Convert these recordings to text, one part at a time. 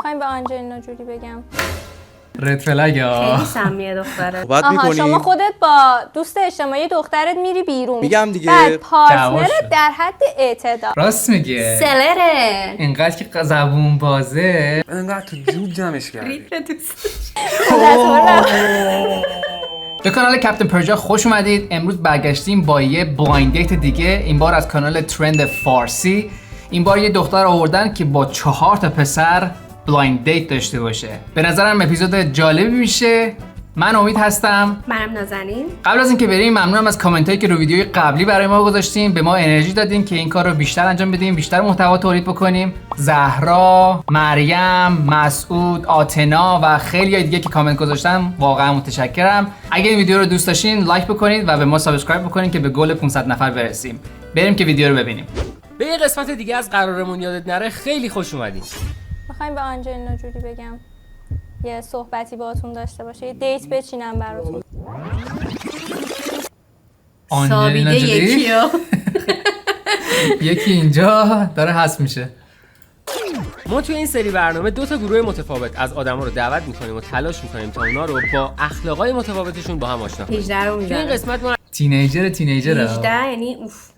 میخوایم به آنجلینا جولی بگم. رد فلگ ها. خیلی سمیه دختره. صحبت آها میکنی؟ شما خودت با دوست اجتماعی دخترت میری بیرون، میگم دیگه. بعد دعواش پارتنرت شد. در حد اعتدال. راست میگه. سلره. اینقدر که زبون بازه. انقدر تو جوب جمعش کردی. ریتر دوست. به کانال کپتن پرژا خوش اومدید. امروز برگشتیم با یه بلایند دیت دیگه، این بار از کانال ترند فارسی. این بار یه دختر آوردن که با 4 تا پسر بلایند دیت داشته باشه. به نظرم اپیزود جالبی میشه. من امید هستم. منم نازنین. قبل از اینکه بریم ممنونم از کامنتایی که رو ویدیوی قبلی برای ما گذاشتین، به ما انرژی دادین که این کار رو بیشتر انجام بدیم، بیشتر محتوا تولید بکنیم. زهرا، مریم، مسعود، آتنا و خیلی دیگه که کامنت گذاشتن واقعا متشکرم. اگه این ویدیو رو دوست داشتین لایک بکنید و به ما سابسکرایب بکنید که به گل 500 نفر برسیم. بریم که ویدیو رو ببینیم. به یه قسمت دیگه از قرارمون یادت نره خیلی خوش اومدین. میخوایم به آنجلینا جولی بگم یه صحبتی باهاتون داشته باشه، یه دیت بچینم براتون. آنجلینا سابیده جولی؟ یکیو. یکی اینجا داره حذف میشه. ما توی این سری برنامه 2 تا گروه متفاوت از آدما رو دعوت میکنیم و تلاش میکنیم تا اونا رو با اخلاقای متفاوتشون با هم آشنا کنیم. 18 رو توی این میزنه. قسمت ما تینیجر 18 یعنی اوف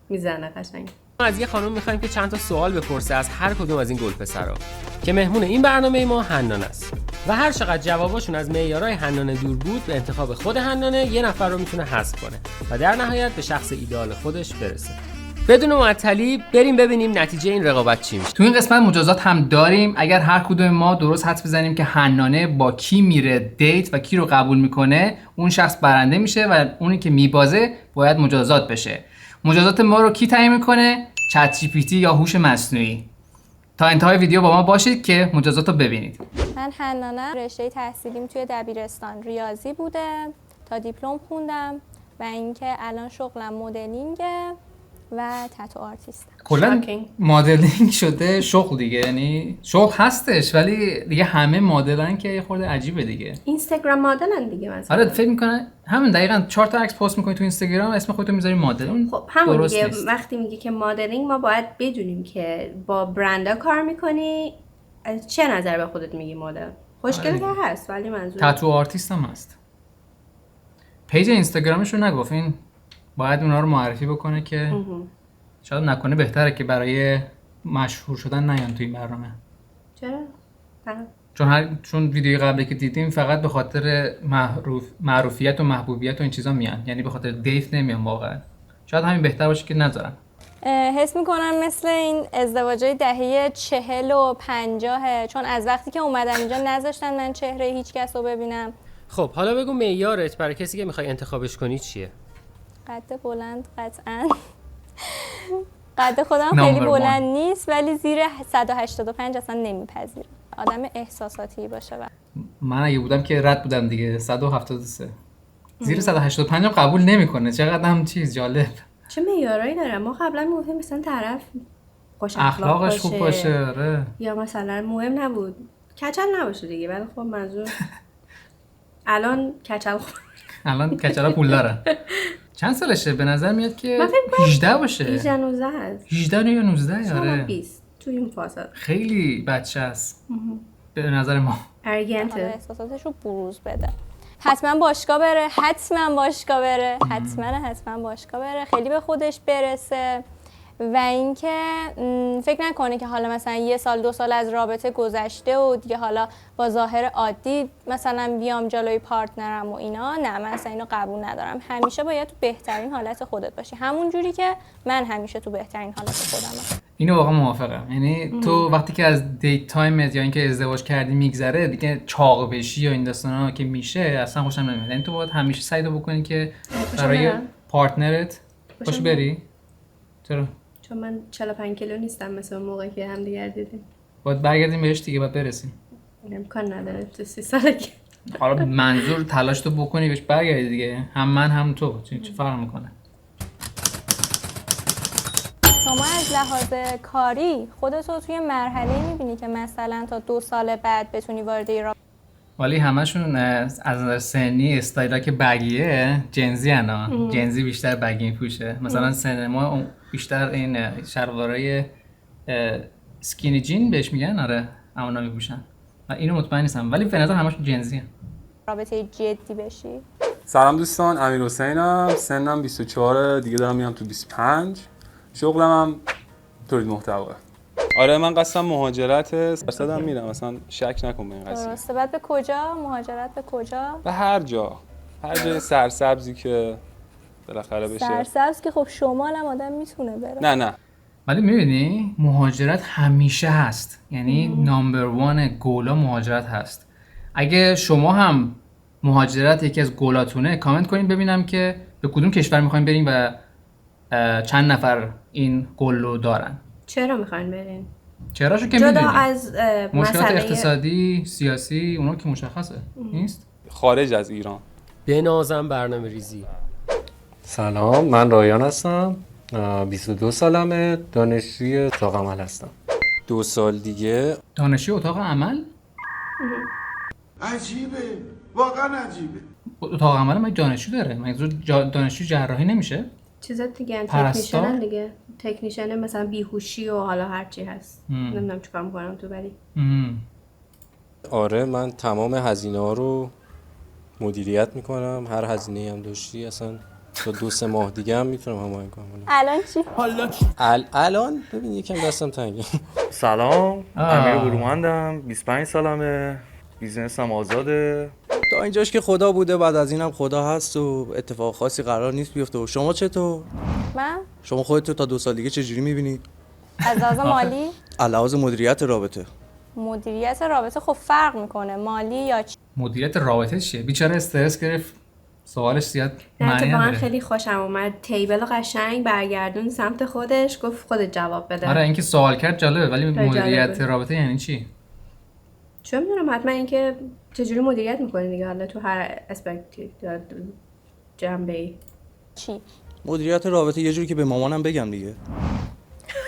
میزنه قشنگ. از یه خانم میخوایم که چند تا سوال بپرسه از هر کدوم از این گلپسرا که مهمون این برنامه ما حنانه است و هر چقدر جواباشون از معیارهای حنانه دور بود به انتخاب خود حنانه یه نفر رو میتونه حذف کنه و در نهایت به شخص ایدئال خودش برسه. بدون معطلی بریم ببینیم نتیجه این رقابت چی میشه. تو این قسمت مجازات هم داریم. اگر هر کدوم ما درست حدس بزنیم که حنانه با کی میره دیت و کی رو قبول میکنه، اون شخص برنده میشه و اونی که میبازه باید مجازات بشه. مجازات ما رو کی تعیین میکنه؟ چت جی پی تی یا هوش مصنوعی. تا انتهای ویدیو با ما باشید که مجازات رو ببینید. من حنانه، رشته تحصیلیم توی دبیرستان ریاضی بوده تا دیپلم خوندم و اینکه الان شغلم مدلینگه و تتو آرتیستم. کلا شاکینگ. مدلینگ شده شغل دیگه، یعنی شغل هستش ولی دیگه همه مدلن که یه خورده عجیبه دیگه. اینستاگرام مدلن دیگه مثلا. آره فکر میکنه همین دقیقاً 4 تا عکس پست میکنی تو اینستاگرام، اسم خودتو میذاری مدل. اون خب همون درست دیگه نیست. وقتی میگه که مدلینگ ما باید بدونیم که با برندا کار میکنی، از چه نظر به خودت میگی مدل؟ خوشگل که هست ولی منظور تتو آرتیست هم هست. پیج اینستاگرامش رو نگفت، این باید اونا رو معرفی بکنه که شاید نکنه بهتره که برای مشهور شدن نیان تو این برنامه. چرا؟ چون ویدیوی قبلی که دیدیم فقط به خاطر معروفیت و محبوبیت و این چیزا میان، یعنی به خاطر دیت نمیان واقعا. شاید همین بهتر باشه که نذارن. حس میکنم مثل این ازدواجای دهه 40 و 50، چون از وقتی که اومدم اینجا نذاشتن من چهره هیچ کس رو ببینم. خب حالا بگو معیارت برای کسی که میخوای انتخابش کنی چیه؟ قد بلند قطعا. قد خودم خیلی Number بلند one. نیست ولی زیر 185 اصلا نمیپذیرم. آدم احساساتی باشه. من اگه بودم که رد بودم دیگه. 173 زیر 185 هم قبول نمیکنه. چقدر هم چیز جالب. چه معیارایی داره؟ ما قبلا میگفتیم مثلا طرف خوش اخلاق اخلاقش خوب باشه. آره. یا مثلا مهم نبود کچل نباشه دیگه، ولی خب منظور الان کچل الان کچلا پول دارن. چند سالشه؟ به نظر میاد که من فکر کنم 18 باشه. 18 19 هست. 18 یا 19 شما آره. 20 تو این فاصله خیلی بچه است به نظر ما. حالا ارگنت. احساساتش رو بروز بده. حتما باشگاه بره، حتما باشگاه بره، حتما باشگاه بره، خیلی به خودش برسه و اینکه فکر نکنه که حالا مثلا 1 سال 2 سال از رابطه گذشته و دیگه حالا با ظاهر عادی مثلا بیام جلوی پارتنرم و اینا. نه، من اصلا اینو قبول ندارم. همیشه باید تو بهترین حالت خودت باشی، همون جوری که من همیشه تو بهترین حالت خودمم. اینو واقعا موافقم. یعنی تو وقتی که از دیت تایمت یا اینکه ازدواج کردی میگذره دیگه، چاق بشی یا این داستانا که میشه اصلا خوشم نمیاد. یعنی تو باید همیشه سعی بکنی که برای برم. پارتنرت باش بری. چرا؟ چون من 45 کیلو نیستم مثل اون موقعی که هم دیگر دیدیم. باید برگردیم بهش دیگه، باید برسیم. امکان نداره تو 30 سالگی. حالا منظور تلاش تو بکنی بهش برگردی دیگه. هم من هم تو. چه فرق میکنه؟ شما از لحاظ کاری خودتو توی مرحله میبینی که مثلا تا 2 سال بعد بتونی وارد رابطه؟ ولی همشون از نظر سنی استایلا که بگیه جنزی هنا. جنزی بیشتر بگی میپوشه. مثلا سن ما بیشتر این شلوارای سکینی جین بهش میگن. آره امونا میپوشن و اینو مطمئن نیستم، ولی به نظر همشون جنسیه. رابطه جدی بشی؟ سلام دوستان، امیر حسینم، سنم 24 دیگه دارم میام تو 25. شغلم هم تولید محتوا. آره من قصدم مهاجرته، درصدم میرم، مثلا شک نکن به این قضیه. درسته. بعد به کجا مهاجرت؟ به کجا؟ به هر جای سرسبزی که بالاخره بشه. سرسبز که خب شمال هم آدم میتونه بره. نه ولی میبینی مهاجرت همیشه هست، یعنی نامبر وان گولا مهاجرت هست. اگه شما هم مهاجرت یکی از گولاتونه کامنت کنین ببینم که به کدوم کشور میخواین برین و چند نفر این گول رو دارن. چرا میخواین برین؟ چراشو که جدا میدونی از مشکلات مسئله اقتصادی، سیاسی، اونا که مشخصه نیست؟ خارج از ایران. بنازم برنامه ریزی. سلام، من رایان هستم. 22 سالمه، دانشجوی اتاق عمل هستم. 2 سال دیگه دانشجوی اتاق عمل؟ عجیبه، واقعا عجیبه. اتاق عمل من دانشجو داره، منظور دانشجو جراحی نمیشه؟ چیزا دیگه پرستار؟ تکنیشنن دیگه، تکنیشن مثلا بیهوشی و حالا هر چی هست. نمیدونم چیکار میکنم تو، ولی آره من تمام هزینه ها رو مدیریت میکنم. هر هزینه‌ای هم داشتی اصلا تا 2-3 ماه دیگه هم میتونم هماهنگ کنم. الان چی؟ الان ببین یکم دستم تنگه. سلام، امیر برومندم، 25 سالمه، بیزنسم آزاده. تا اینجاش که خدا بوده، بعد از اینم خدا هست و اتفاق خاصی قرار نیست بیفته. و شما چطور؟ من شما خودتو تا 2 سال دیگه چجوری میبینید؟ از لحاظ مالی؟ علاوه مدیریت رابطه. مدیریت رابطه خب فرق میکنه، مالی یا چی؟ مدیریت رابطه چیه؟ بیچاره استرس گرفت، سوالش زیاد نه معنی اتفاقا نداره. خیلی خوشم اومد، تیبل قشنگ برگردون سمت خودش، گفت خودت جواب بده. آره اینکه سوال کرد جالبه، ولی خیلی مدیریت جالبه. رابطه یعنی چی؟ چه میدونم، حتما اینکه چجوری مدیریت میکنی دیگه، حالا تو هر اسپکتی جنبه‌ای. چی؟ مدیریت رابطه یه جوری که به مامانم بگم دیگه.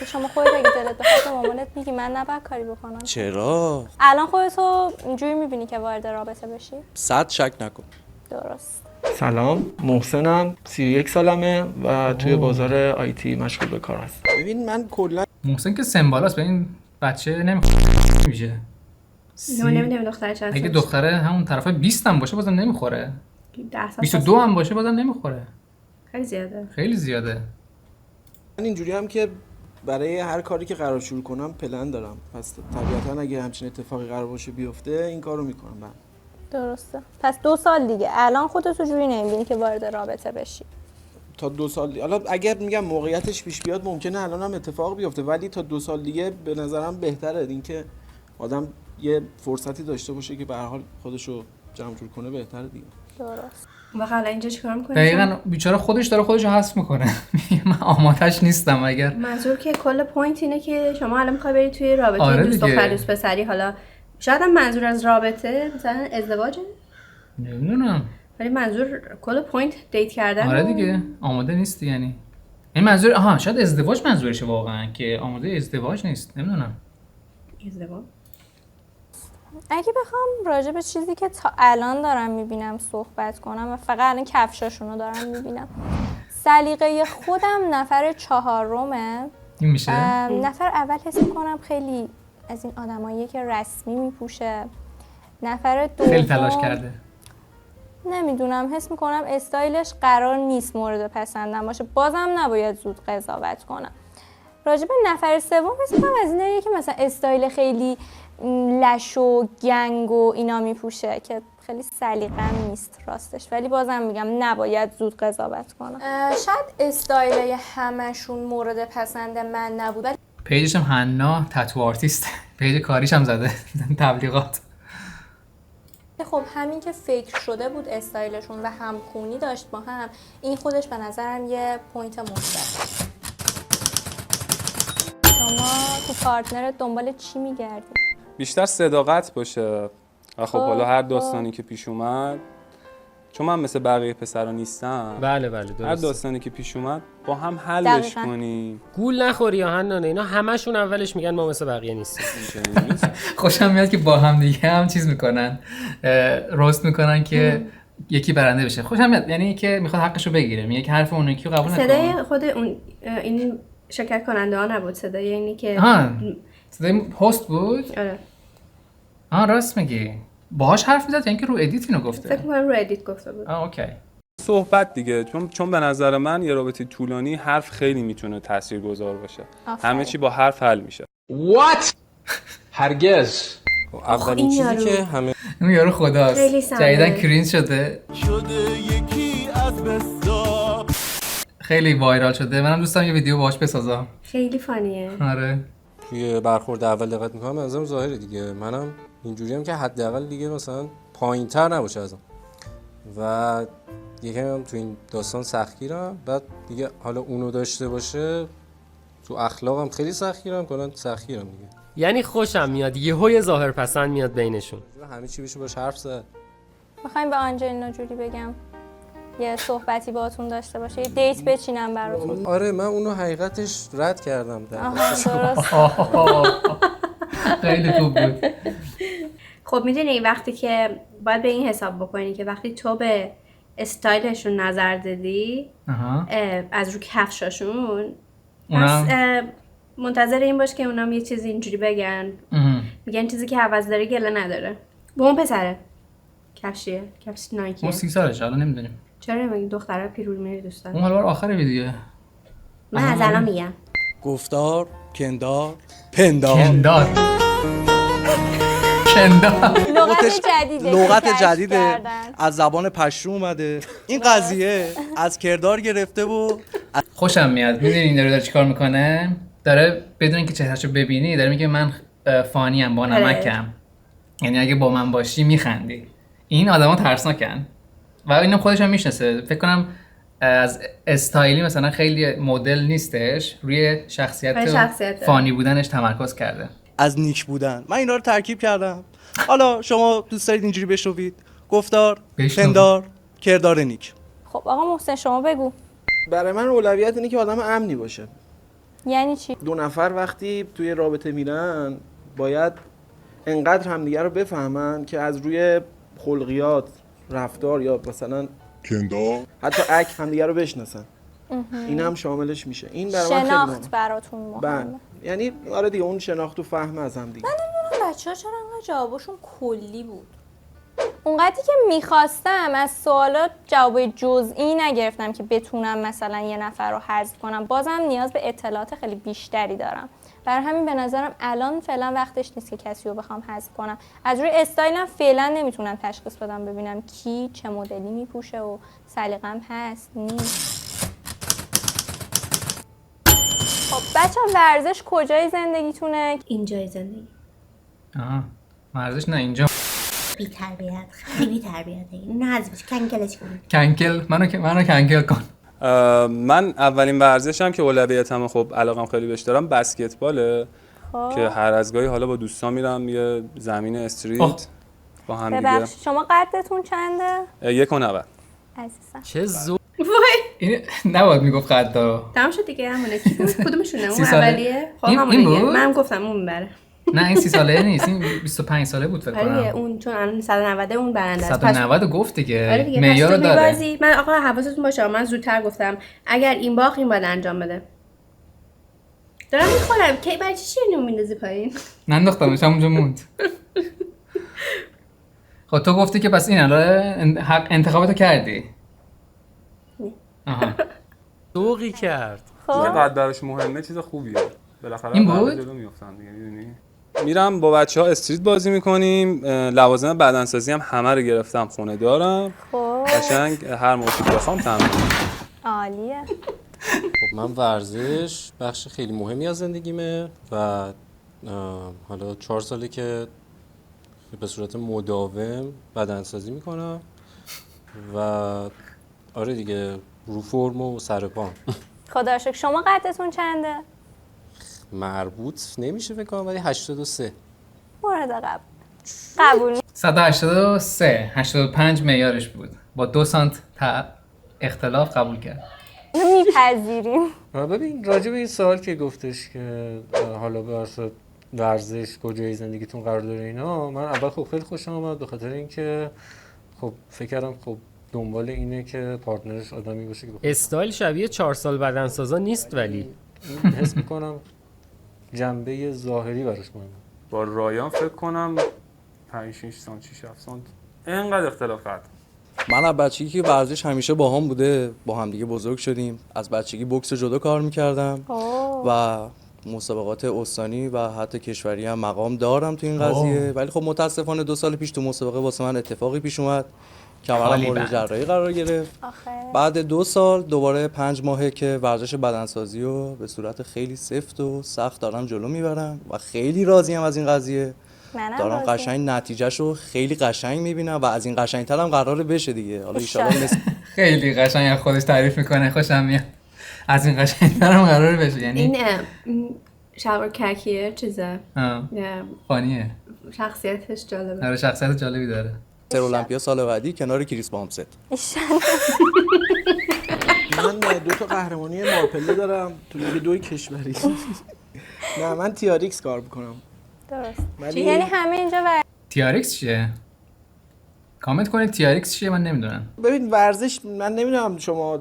شما خودت اگه دلت بخواد به مامانت میگی من نباید کاری بکنم. چرا؟ الان خودتو اینجوری میبینی که وارد رابطه بشی؟ 100 شک نکن. درست. سلام، محسنم، 31 سالمه و توی بازار آیتی مشغول به کار هستم. ببین من کلا محسن که سمبالاست، به این بچه نمیشه. نمیدونم دختر چند اگه سالشه. دختره همون طرف 20 هم باشه بازم نمیخوره. 10 سال 22 هم باشه بازم نمیخوره. خیلی زیاده. خیلی زیاده. من اینجوری هم که برای هر کاری که قرار شروع کنم پلن دارم. پس طبیعتا اگه همچین اتفاقی قرار باشه بیفته این کارو میکنم من. درسته. پس 2 سال دیگه الان خودتو جوری نمیبینی که وارد رابطه بشی؟ تا 2 سال دیگه. حالا اگر میگم موقعیتش پیش بیاد ممکنه الان هم اتفاق بیفته، ولی تا 2 سال دیگه به نظرم بهتره اینکه آدم یه فرصتی داشته باشه که به هر حال خودشو جمع جور کنه، بهتره دیگه. درست. واقعا الان اینجا چیکار می‌کنی؟ دقیقاً بیچاره خودش داره خودشو حذف میکنه. من آماده‌اش نیستم. اگر منظور که کل پوینت اینه که شما الان می‌خوای بری توی رابطه آره دوست دیگه. دختر دوست پسری، حالا شاید هم منظور از رابطه مثلا ازدواجه، نمیدونم. ولی منظور کل پوینت دیت کردن. آره دیگه آماده نیستی یعنی. این منظور شاید ازدواج منظورشه واقعا، که آماده ازدواج نیست. نمیدونم. ازدواج. اگه بخوام راجع به چیزی که تا الان دارم میبینم صحبت کنم و فقط الان کفشاشونو دارم میبینم، سلیقه خودم نفر 4 این میشه. نفر اول حس میکنم خیلی از این آدماییه که رسمی میپوشه. نفر دوم خیلی تلاش کرده. نمیدونم، حس میکنم استایلش قرار نیست مورد پسندم باشه. بازم نباید زود قضاوت کنم. راجع به نفر سوم حس میکنم از اینه که مثلا استایل خیلی لش و گنگ و اینا میپوشه که خیلی سلیقه‌ام نیست راستش، ولی بازم میگم نباید زود قضاوت کنم. شاید استایل همشون مورد پسند من نبود. پیجش هم حنا تتو آرتیست. پیج کاریش هم زده. تبلیغات. خب همین که فکر شده بود استایلشون و همخونی داشت با هم، این خودش به نظرم یه پوینت مثبت. شما تو پارتنرت دنبال چی میگردی؟ بیشتر صداقت باشه. و خب حالا هر داستانی که پیش اومد، چون من مثل بقیه پسرا نیستم، بله هر درست. داستانی که پیش اومد با هم حلش دقیقاً. کنی. گول نخوری یا حنانه، اینا همشون اولش میگن ما مثل بقیه نیستیم. خوشم میاد که با هم دیگه هم چیز میکنن، روست میکنن که یکی برنده بشه. خوشم میاد، یعنی که میخواد حقشو بگیره، میگه که حرف اون یکی رو قبول نکنه. صدای خود اون این شرکت کننده ها نبود، صدای اینی که صدای هست بود. آره راست میگی. باهاش حرف میزد یعنی که رو ادیت اینو فکر گفته. می‌کنم رو ادیت گفته بود. اوکی. صحبت دیگه، چون به نظر من یه رابطه طولانی حرف خیلی میتونه تاثیرگذار باشه. همه چی با حرف حل میشه. هرگز. اولین این چیزی یارو. که همه اون یارو خداست. خیلی سمه. جدیدن کرینج شده. خیلی وایرال شده. منم دوست دارم یه ویدیو باهاش بسازم. خیلی فانیه. آره. توی برخورد اول دقت میکنم از نظرم ظاهره دیگه. منم اینجوریم که حداقل دیگه مثلا پایین‌تر نباشه ازم. و دیگه هم تو این داستان سختگیرم. بعد دیگه حالا اونو داشته باشه تو اخلاقم خیلی سختگیرم، کلا سختگیرم دیگه. یعنی خوشم میاد یهو ظاهر پسند میاد بینشون. همه چی بشه باش حرف زد. میخوایم به آنجلینا جولی بگم یه صحبتی باهاتون داشته باشه، یه دیت بچینم براتون. آره من اونو حقیقتش رد کردم. خیلی خوب بود. خب میدونی وقتی که باید به این حساب بکنی که وقتی تو به استایلشون نظر دادی از رو کفشاشون، پس منتظر این باش که اونام یه چیزی اینجوری بگن. میگن چیزی که عوض داره گله نداره. با اون پسره کفشیه، کفش نایکیه. اون 30 سالشه الان نمیدونیم. چرا نمیگی دخترها پیرول میری دوست دارن؟ اون حالا آخر ویدیوه. من از الان میگم گفتار، کندار، پندار. کندار. لغت جدیده از زبان پشتو اومده. این قضیه از کردار گرفته و خوشم میاد. میدونی این داره چیکار میکنه؟ داره بدون اینکه چهرهشو ببینی داره میگه من فانیم با نمکم. یعنی اگه با من باشی میخندی. این آدما ترسناکن. و اینو خودش هم میشناسه. فکر کنم از استایلی مثلا خیلی مدل نیستش، روی شخصیت فانی بودنش تمرکز کرده. از نیک بودن. من اینا رو ترکیب کردم. حالا شما دوست دارید اینجوری بشنوید؟ گفتار، پندار، کردار نیک. خب آقا محسن شما بگو. برای من اولویت اینه که آدم امنی باشه. یعنی چی؟ دو نفر وقتی توی رابطه میرن باید انقدر همدیگه رو بفهمن که از روی خلقیات، رفتار یا مثلا کندار حتی عکس همدیگه رو بشناسن. این هم شاملش میشه. این برای من خیلی شناخت براتون مهمه. یعنی آره دیگه اون شناخت و فهم از هم دیگه. من نمیدونم بچه‌ها چرا انقدر جوابشون کلی بود. اونقدری که میخواستم از سوالات جواب جزئی نگرفتم که بتونم مثلا یه نفر رو حذف کنم. بازم نیاز به اطلاعات خیلی بیشتری دارم. برای همین به نظرم الان فعلا وقتش نیست که کسی رو بخوام حذف کنم. از روی استایلم فعلا نمیتونم تشخیص بدم ببینم کی چه مدلی میپوشه و سلیقه‌م هست نیست. خب بچه ورزش کجای زندگیتونه؟ اینجای زندگی. ورزش نه اینجا. بی تربیت، خیلی بی تربیته. نه از کنکلش کن. کنکل منو کنکل کن. من اولین ورزشم که اولویتم خب علاقم خیلی بهش دارم بسکتباله. که هر از گاهی حالا با دوستان میرم یه زمین استریت با هم دیگه. ببخشید شما قدتون چنده؟ 1.90. عزیزم چه زور. این نباید میگفت قد رو. تمام شد دیگه همونه. کی بود؟ کدومشونه؟ اون اولیه؟ خب همونه. من گفتم اون میبره. نه این 30 ساله نیست، این 25 ساله بود فکر کنم. آره اون چون الان 190 اون برنده است. 190 گفت دیگه. آره دیگه معیار رو داره. من آقا حواستون باشه من زودتر گفتم اگر این باخت این باید انجام بده. دارم میخورم کی برای چی اینو میندازی پایین؟ ننداختمش همونجا موند. خب تو گفتی که پس این الان حق انتخابتو کردی. آها. دوغی کرد. چقدر براش مهمه چیز خوبیه. بالاخره این بود؟ جلو میافتن دیگه میدونی. میرم با بچه‌ها استریت بازی میکنیم. لوازم بدنسازی هم همه رو گرفتم خونه دارم. خب قشنگ هر موقع بخوام تمرین. عالیه. خب من ورزش بخش خیلی مهمی از زندگیمه و حالا 4 ساله که به صورت مداوم بدنسازی میکنم و آره دیگه رو فرم و سر پام. خدا رو شکر. شما قدتون چنده؟ مربوط نمیشه فکر کنم ولی 83. مورد قبول. 183 85 معیارش بود. با 2 سانت اختلاف قبول کرد. میپذیریم. ببین راجع به این سوال که گفتش که حالا به واسه ورزش کجای زندگیتون قرار داره اینا، من اول خب خیلی خوشم اومد به خاطر اینکه خب فکر کردم خب دنبال اینه که پارتنرش آدمی باشه که استایل شبیه 4 سال بدنسازا نیست ولی حس میکنم جنبه ظاهری براش مهمه. با رایان فکر کنم 5 6 سانت 6 7 سانت اینقدر اختلاف کرد. من از بچگی که ورزش همیشه با هم بوده، با هم دیگه بزرگ شدیم. از بچگی بوکس جودو کار میکردم و مسابقات استانی و حتی کشوری هم مقام دارم تو این قضیه. ولی خب متاسفانه 2 سال پیش تو مسابقه واسه من اتفاقی پیش اومد، کمرم مورد جراحی قرار گرفت. بعد 2 سال دوباره 5 ماهه که ورزش بدنسازی رو به صورت خیلی سفت و سخت دارم جلو میبرم و خیلی راضیم از این قضیه. دارم قشنگ نتیجهشو خیلی قشنگ میبینم و از این قشنگتر هم قراره بشه دیگه. حالا ان شاءالله خیلی قشنگ از خودش تعریف میکنه، خوشم میاد. از این قشنگتر هم قراره بشه. یعنی این شلوار ککیه چیزه فانیه، شخصیتش جالبه. آره شخصیت جالبی داره. سر المپیا سال بعدی کنار کریس بامست. من 2 تا قهرمانی مارپله دارم تو لیگ 2 کشوری. نه من تیاریکس کار میکنم. درست. یعنی همه اینجا تیاریکس چیه؟ کامنت کنید تیاریکس چیه، من نمیدونم. ببین ورزش من نمیدونم شما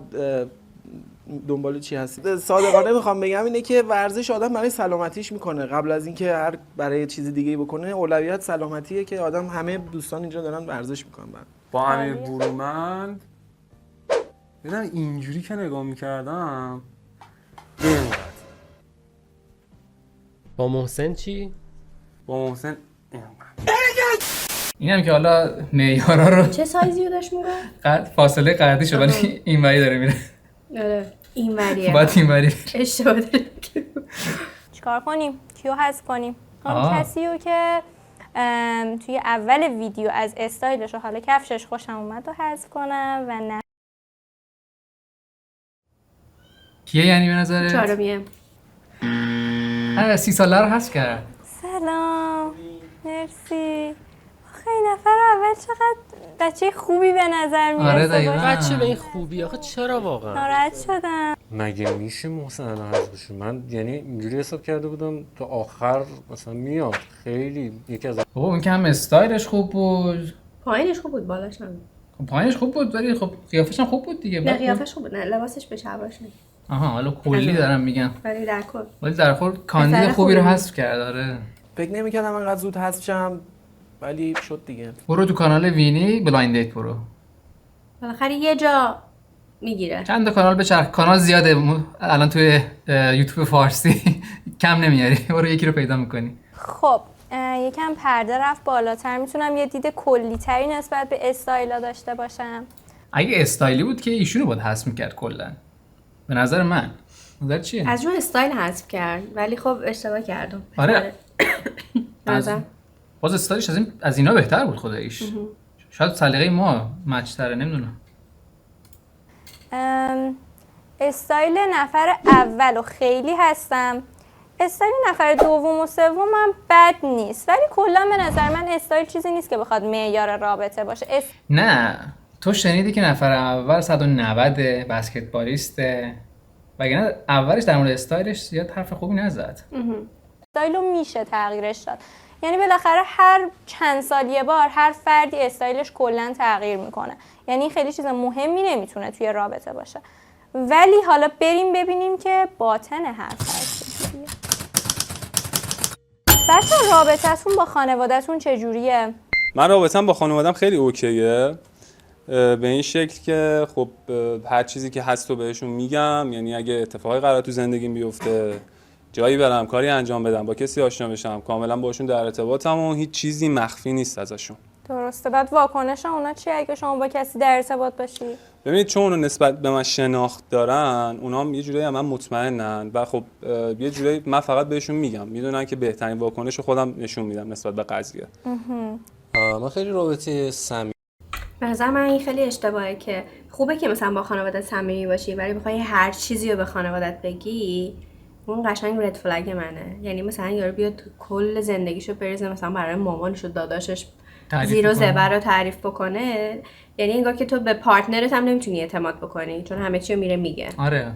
دنبال چی هستید. صادقانه میخوام بگم اینه که ورزش آدم برای سلامتیش میکنه، قبل از اینکه هر برای چیز دیگه بکنه اولویت سلامتیه که آدم همه دوستان اینجا دارن ورزش میکنن. با امیر برومند ببینم اینجوری که نگاه میکردم اینقدر. با محسن چی؟ با محسن اینقدر. اینم که حالا معیارا رو چه سایزی رو داشت میگه؟ فاصله قدی شو ولی اینوری داره میره. آره اینوریه. باید اینوری اشتباه داره. چیکار کنیم؟ کیو حذف کنیم؟ کسیو که توی اول ویدیو از استایلش و حالا کفشش خوشم اومد رو حذف کنم و نه. کیه یعنی به نظرت؟ چهارمیه. 30 ساله رو حذف کرد. سلام مرسی. خیلی نفر اول چقدر بچه خوبی به نظر میاد. آره دقیقاً. بچه به این خوبی آخه چرا واقعا؟ ناراحت شدم. مگه میشه محسن الان حذف بشه؟ من یعنی اینجوری حساب کرده بودم تا آخر مثلا میاد. خیلی یکی از بابا اون که هم استایلش خوب بود، پایینش خوب بود، بالاش هم. خب پایینش خوب بود ولی خب قیافش هم خوب بود دیگه. نه قیافش خوب بود، نه لباسش به شباش نه. آها حالا کلی دارم میگم. ولی در کل ولی در کل کاندید خوبی رو حذف کرد. آره فکر نمی‌کردم انقدر زود حذف شم ولی شد دیگه. برو تو کانال وینی بلایند دیت برو. بالاخره یه جا میگیره. چند تا کانال بچرخ، کانال زیاده الان توی یوتیوب فارسی کم نمیاری. برو یکی رو پیدا میکنی. خب یکم پرده رفت بالاتر، میتونم یه دید کلی تری نسبت به استایلا داشته باشم. اگه استایلی بود که ایشونو باید حذف میکرد کلا به نظر من. نظر چیه؟ از روی استایل حذف کرد ولی خب اشتباه کردم. آره باز استایلش از اینا بهتر بود خداییش. شاید سلیقه ما مچ تره، نمیدونم. استایل نفر اول و خیلی هستم. استایل نفر دوم و سوم هم بد نیست ولی کلا به نظر من استایل چیزی نیست که بخواد معیار رابطه باشه. نه تو شنیدی که نفر اول 190 بسکتبالیسته وگرنه اولش در مورد استایلش زیاد حرف خوبی نزد. استایلو میشه تغییرش داد، یعنی بالاخره هر چند سال یه بار هر فردی استایلش کلا تغییر میکنه، یعنی خیلی چیز مهمی نمیتونه توی رابطه باشه. ولی حالا بریم ببینیم که باطن حرف هست چیه. بچه رابطتون با خانواده‌تون چجوریه؟ من رابطم با خانوادم خیلی اوکیه، به این شکل که خب هر چیزی که هست رو بهشون میگم. یعنی اگه اتفاقی قرار تو زندگیم بیفته، جایی برم، کاری انجام بدم، با کسی آشنا بشم، کاملا باشون در ارتباطم و هیچ چیزی مخفی نیست ازشون. درسته. بعد واکنش اونا چیه اگه شما با کسی در ارتباط باشی؟ ببینید چون اونا نسبت به من شناخت دارن، اونا هم یه جورایی من مطمئنن و خب یه جورایی من فقط بهشون میگم، میدونن که بهترین واکنش رو خودم نشون میدم نسبت به قضیه. من خیلی رابطه صمیمی. به نظر من این خیلی اشتباهه که خوبه که مثلا با خانوادت صمیمی باشی ولی بخوای هر چیزی رو به خانوادت بگی، اون قشنگ رد فلگ منه. یعنی مثلا یارو بیاد کل زندگیشو بریزه مثلا برای مامانش و داداشش زیر و زبر رو تعریف بکنه، یعنی انگار که تو به پارتنرت هم نمیتونی اعتماد بکنی چون همه چی رو میره میگه. آره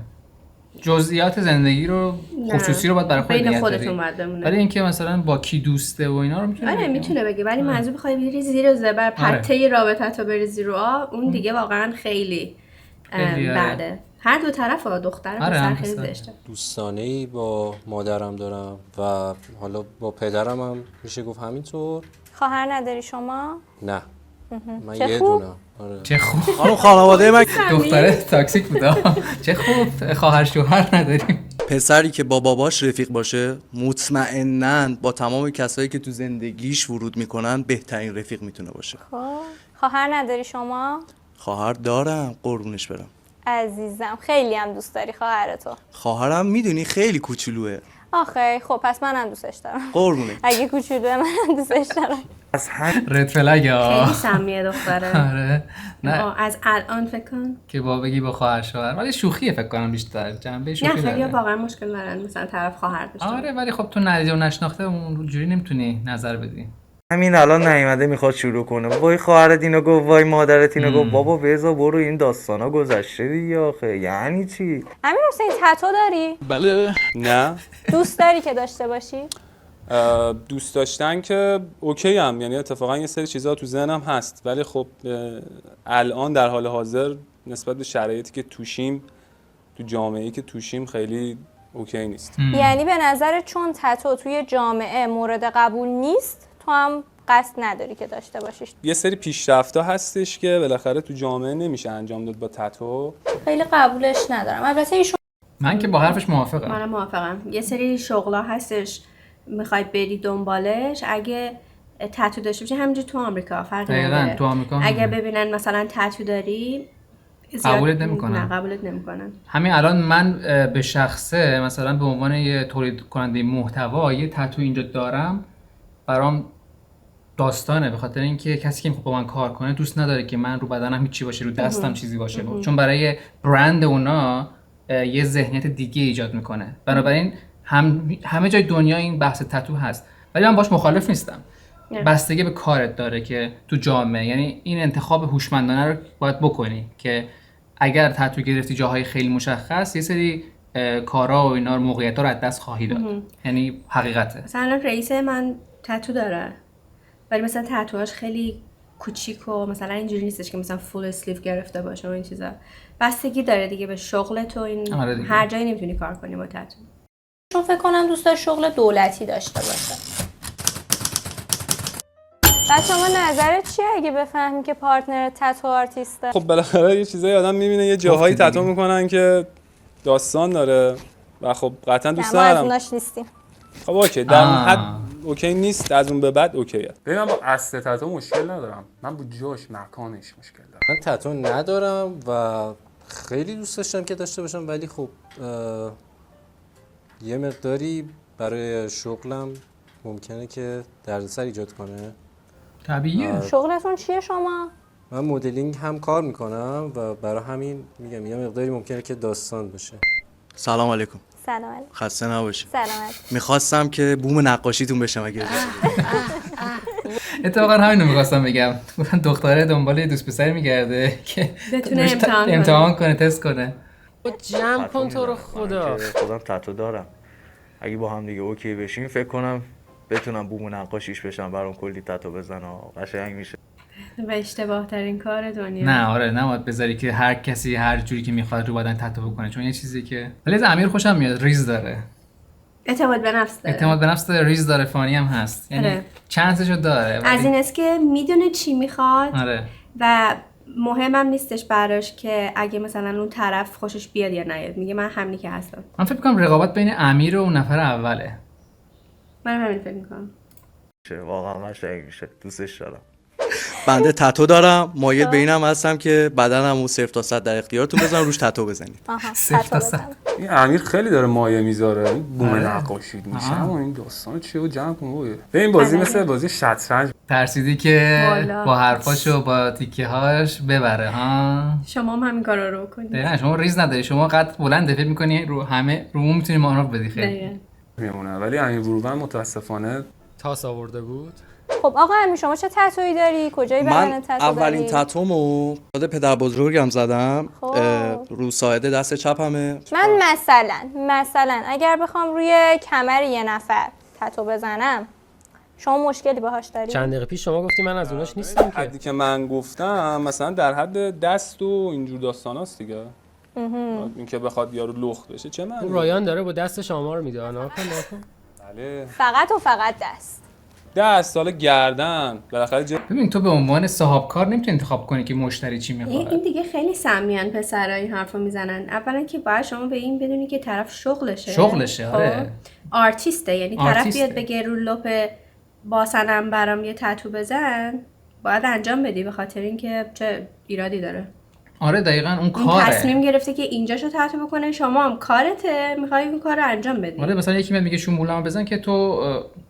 جزئیات زندگی رو خصوصی رو باید برای خودت بین خودتون باید بمونه. ولی اینکه مثلا با کی دوسته و اینا رو میتونه آره میتونه بگه ولی منظور بخوای بری زیر و زبر پته رابطت رو بری زیر آب، اون دیگه واقعا خیلی بعده. هر دو طرف دختر پسر خیلی زشته. دوستانه‌ای با مادرم دارم و حالا با پدرم هم میشه گفت همینطور. خواهر نداری شما؟ نه من چه یه خوب. دونه. آره. چه خوب. خانم خانواده من دختره تاکسیک بوده. چه خوب خواهر شوهر نداریم. پسری که با باباش رفیق باشه مطمئناً با تمام کسایی که تو زندگیش ورود میکنن بهترین رفیق میتونه باشه. خب خواهر نداری شما؟ خواهر دارم قربونش برم. عزیزم خیلی هم دوست داری خواهرتو. خواهرم میدونی خیلی کوچولوه. آخه خب پس منم دوستش دارم. قربونه. اگه کوچولوه منم دوستش دارم. رد فلگ ها. خیلی سمیه دختره. آره. نه از الان فکر کن. که با بگی با خواهر شوهر ولی شوخیه فکر کنم بیشتر جنبه شوخی نه خیلی داره. واقعا مشکل دارن مثلا طرف خواهر داشته. آره ولی خب تو ندیده و نشناخته اونجوری نمیتونی نظر بدی. همین الان نیومده میخواد شروع کنه وای خواهرت اینو گفت وای مادرت اینو گفت بابا بذار برو این داستانا گذشته دیگه آخه یعنی چی؟ امیر حسین تتو داری؟ بله. نه دوست داری که داشته باشی؟ دوست داشتن که اوکی هم، یعنی اتفاقا یه سری چیزا تو ذهنم هست ولی خب الان در حال حاضر نسبت به شرایطی که توشیم تو جامعه‌ای که توشیم خیلی اوکی نیست. یعنی به نظر چون تتو توی جامعه مورد قبول نیست تو هم قصد نداری که داشته باشیش؟ یه سری پیشرفت‌ها هستش که بالاخره تو جامعه نمیشه انجام داد با تتو. خیلی قبولش ندارم. البته ایشون من که با حرفش موافقم. منم موافقم. یه سری شغلا هستش میخوای بری دنبالش، اگه تتو داشته باشی همینجوری تو آمریکا فرق نداره. تو آمریکا اگه ببینن مثلا تتو داری قبولت نمیکنن. نه قبولت نمیکنن. همین الان من به شخصه مثلا به عنوان یه تولید کننده محتوا یه تتو اینجا دارم برام داستانه، به خاطر اینکه کسی که میخواد با من کار کنه دوست نداره که من رو بدنم هیچی باشه، رو دستم چیزی باشه، چون برای برند اونا یه ذهنیت دیگه ایجاد میکنه. بنابراین همه جای دنیا این بحث تتو هست ولی من باش مخالف نیستم. بستگی به کارت داره که تو جامعه، یعنی این انتخاب هوشمندانه رو باید بکنی که اگر تتو گرفتی جاهای خیلی مشخص یه سری کارا و اینا موقعیت‌ها رو از دست خواهی داد. یعنی حقیقته. مثلا رئیس من تتو داره ولی مثلا تتوهاش خیلی کوچیک و مثلا اینجوری نیستش که مثلا فول اسلیو گرفته باشه و این چیزا. بستگی داره دیگه به شغلت و این هر جایی نمیتونی کار کنی با تتو. چون فکر کنم دوست داره شغل دولتی داشته باشه. بعد شما نظرت چیه اگه بفهمی که پارتنر تتو آرتیسته؟ خب بالاخره یه چیزایی آدم میبینه یه جاهایی تتو میکنن که داستان داره و خب قطعا دوست ما از دارم. اوناش نیستیم. خب اوکی در حد اوکی نیست، از اون به بعد اوکیه. ببین من با اصل تتو مشکل ندارم، من با جاش مکانش مشکل دارم. من تتو ندارم و خیلی دوست داشتم که داشته باشم ولی خب یه مقداری برای شغلم ممکنه که دردسر ایجاد کنه. طبیعیه. شغلتون چیه شما؟ من مدلینگ هم کار میکنم و برای همین میگم یه مقداری ممکنه که داستان باشه. سلام علیکم. سلام علیکم. خسته نباشید. سلامت. میخواستم که بوم نقاشیتون بشم اگه اتفاقا همین رو میخواستم بگم. دختره دنبال دوست پسری میگرده که بتونه امتحان کنه تست کنه. جمع کن تو رو خدا. خودم تتو دارم. اگه با هم دیگه اوکی بشیم فکر کنم بتونم بوم نقاشیش بشم، برام کلی تتو بزنم قشنگ میشه. و اشتباه ترین کار دنیا. نه آره نباید بذاری که هر کسی هر جوری که میخواد رو بدن تتو بکنه، چون یه چیزی که ولی از امیر خوشم میاد ریز داره. اعتماد به نفس داره. اعتماد به نفس داره، ریز داره، فانی هم هست. یعنی چانسشو داره. از این است که میدونه چی میخواد. آره. و مهمم نیستش براش که اگه مثلا اون طرف خوشش بیاد یا نیاد، میگه من همینی که هستم. من فکر می‌کنم رقابت بین امیر و اون نفر اوله. من همین فکر میکنم. واقعا قشنگ میشه، دوستش دارم. بنده تتو دارم، مایل به اینم هستم که بدنم رو 0 تا 100 در اختیارتون بذارم روش تتو بزنید. 0 تا 100. این امیر خیلی داره مایه میذاره، بوم نقاشی میشه اما این داستان چیه و جمع کن. به این بازی مثل بازی شطرنج ترسیدی که با حرفاشو با تیکه‌هاش ببره ها. شما هم همین کارا رو بکنید. نه شما ریز نداری، شما قد بلند فکر می‌کنی رو همه رو اون میتونی مانور بدی خیلی. میمونه ولی امیر بروبن متاسفانه تاس آورده بود. خب آقا امیر شما چه تتویی داری؟ کجای بدن تتو داری؟ اولین تتومو خود پدر بزرگم زدم. رو ساعده دست چپمه. من مثلا اگر بخوام روی کمر یه نفر تتو بزنم شما مشکلی باهاش داری؟ چند دقیقه پیش شما گفتی من از اوناش نیستم که. حدی که من گفتم مثلا در حد دست و اینجور داستاناست دیگه. اینکه بخواد یارو لخت بشه چه معنی؟ اون رایان داره با دست شما رو میده. آنا کن. بله. فقط دست. دست سال گردن بالاخره ببین تو به عنوان صاحب کار نمیتونی انتخاب کنی که مشتری چی میخواد. این دیگه خیلی سمیان پسرا این حرفو میزنن. اولا که باید شما به این بدونی که طرف شغلشه. آره. آرتیسته، یعنی طرف بیاد بگه رو لپ باسنم برام یه تتو بزن، باید انجام بدی به خاطر اینکه چه ایرادی داره. آره دقیقاً اون کاره. تصمیم گرفته که اینجاشو تتو بکنه، شما هم کارته میخوای اون کارو انجام بدی. آره مثلا یکی میگه شمولمو بزن که تو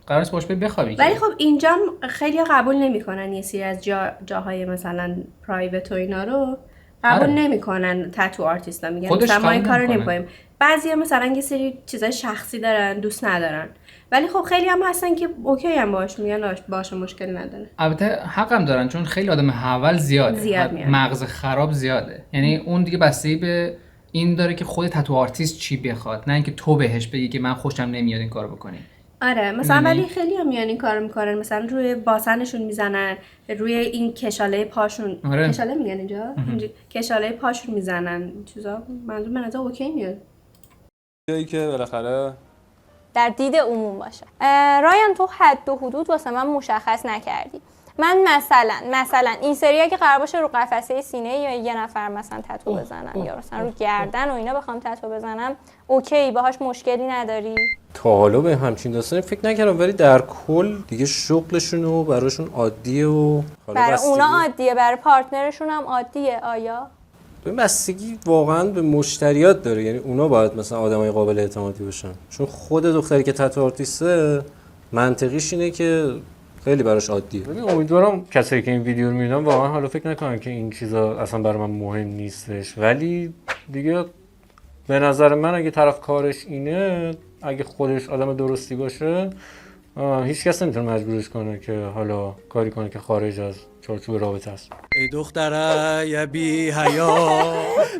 قرارش باش بخوابی. ولی خب اینجا خیلی قبول نمیکنن یه سری از جاهای مثلا پرایوت و اینا رو قبول نمیکنن تتو آرتیستا، میگن مثلا ما این کارو نمیکنیم. بعضیا مثلا یه سری چیزای شخصی دارن دوست ندارن، ولی خب خیلی هم هستن که اوکی هم باش میگن باشه مشکل نداره. البته حقم دارن چون خیلی آدم حول زیاد مغز خراب زیاده. یعنی اون دیگه بستگی به این داره که خود تتو آرتیست چی بخواد، نه اینکه تو بهش بگی که من خوشم نمیاد این کارو بکنی. آره مثلا ولی خیلی هم میان این کارو میکنن، مثلا روی باسنشون میزنن، روی این کشاله پاشون. آره. کشاله میگن اینجا کشاله پاشون میزنن چیزا. منظور من از اوکی میاد جایی که بالاخره در دید عموم باشه. رایان تو حد و حدود واسه من مشخص نکردی. من مثلا این سری که قرار باشه رو قفسه سینه یا یه نفر مثلا تتو بزنم یا مثلا رو گردن و اینا بخوام تتو بزنم اوکی، باهاش مشکلی نداری؟ تا حالا به همچین داستانی فکر نکردم، ولی در کل دیگه شغلشون و براشون عادیه و برای اونا عادیه، برای پارتنرشون هم عادیه. آیا به بستگی واقعا به مشتریات داره، یعنی اونا باید مثلا آدمای قابل اعتمادی باشن، چون خود دختری که تتو آرتیسته منطقیش اینه که خیلی براش عادیه. ببین امیدوارم کسایی که این ویدیو رو میبینن واقعا حالا فکر نکنن که این چیزا اصلا برای من مهم نیستش، ولی دیگه به نظر من اگه طرف کارش اینه، اگه خودش آدم درستی باشه، هیچ کس نمیتونه مجبورش کنه که حالا کاری کنه که خارج از چارچوب رابطه است. ای دختره یه بی حیا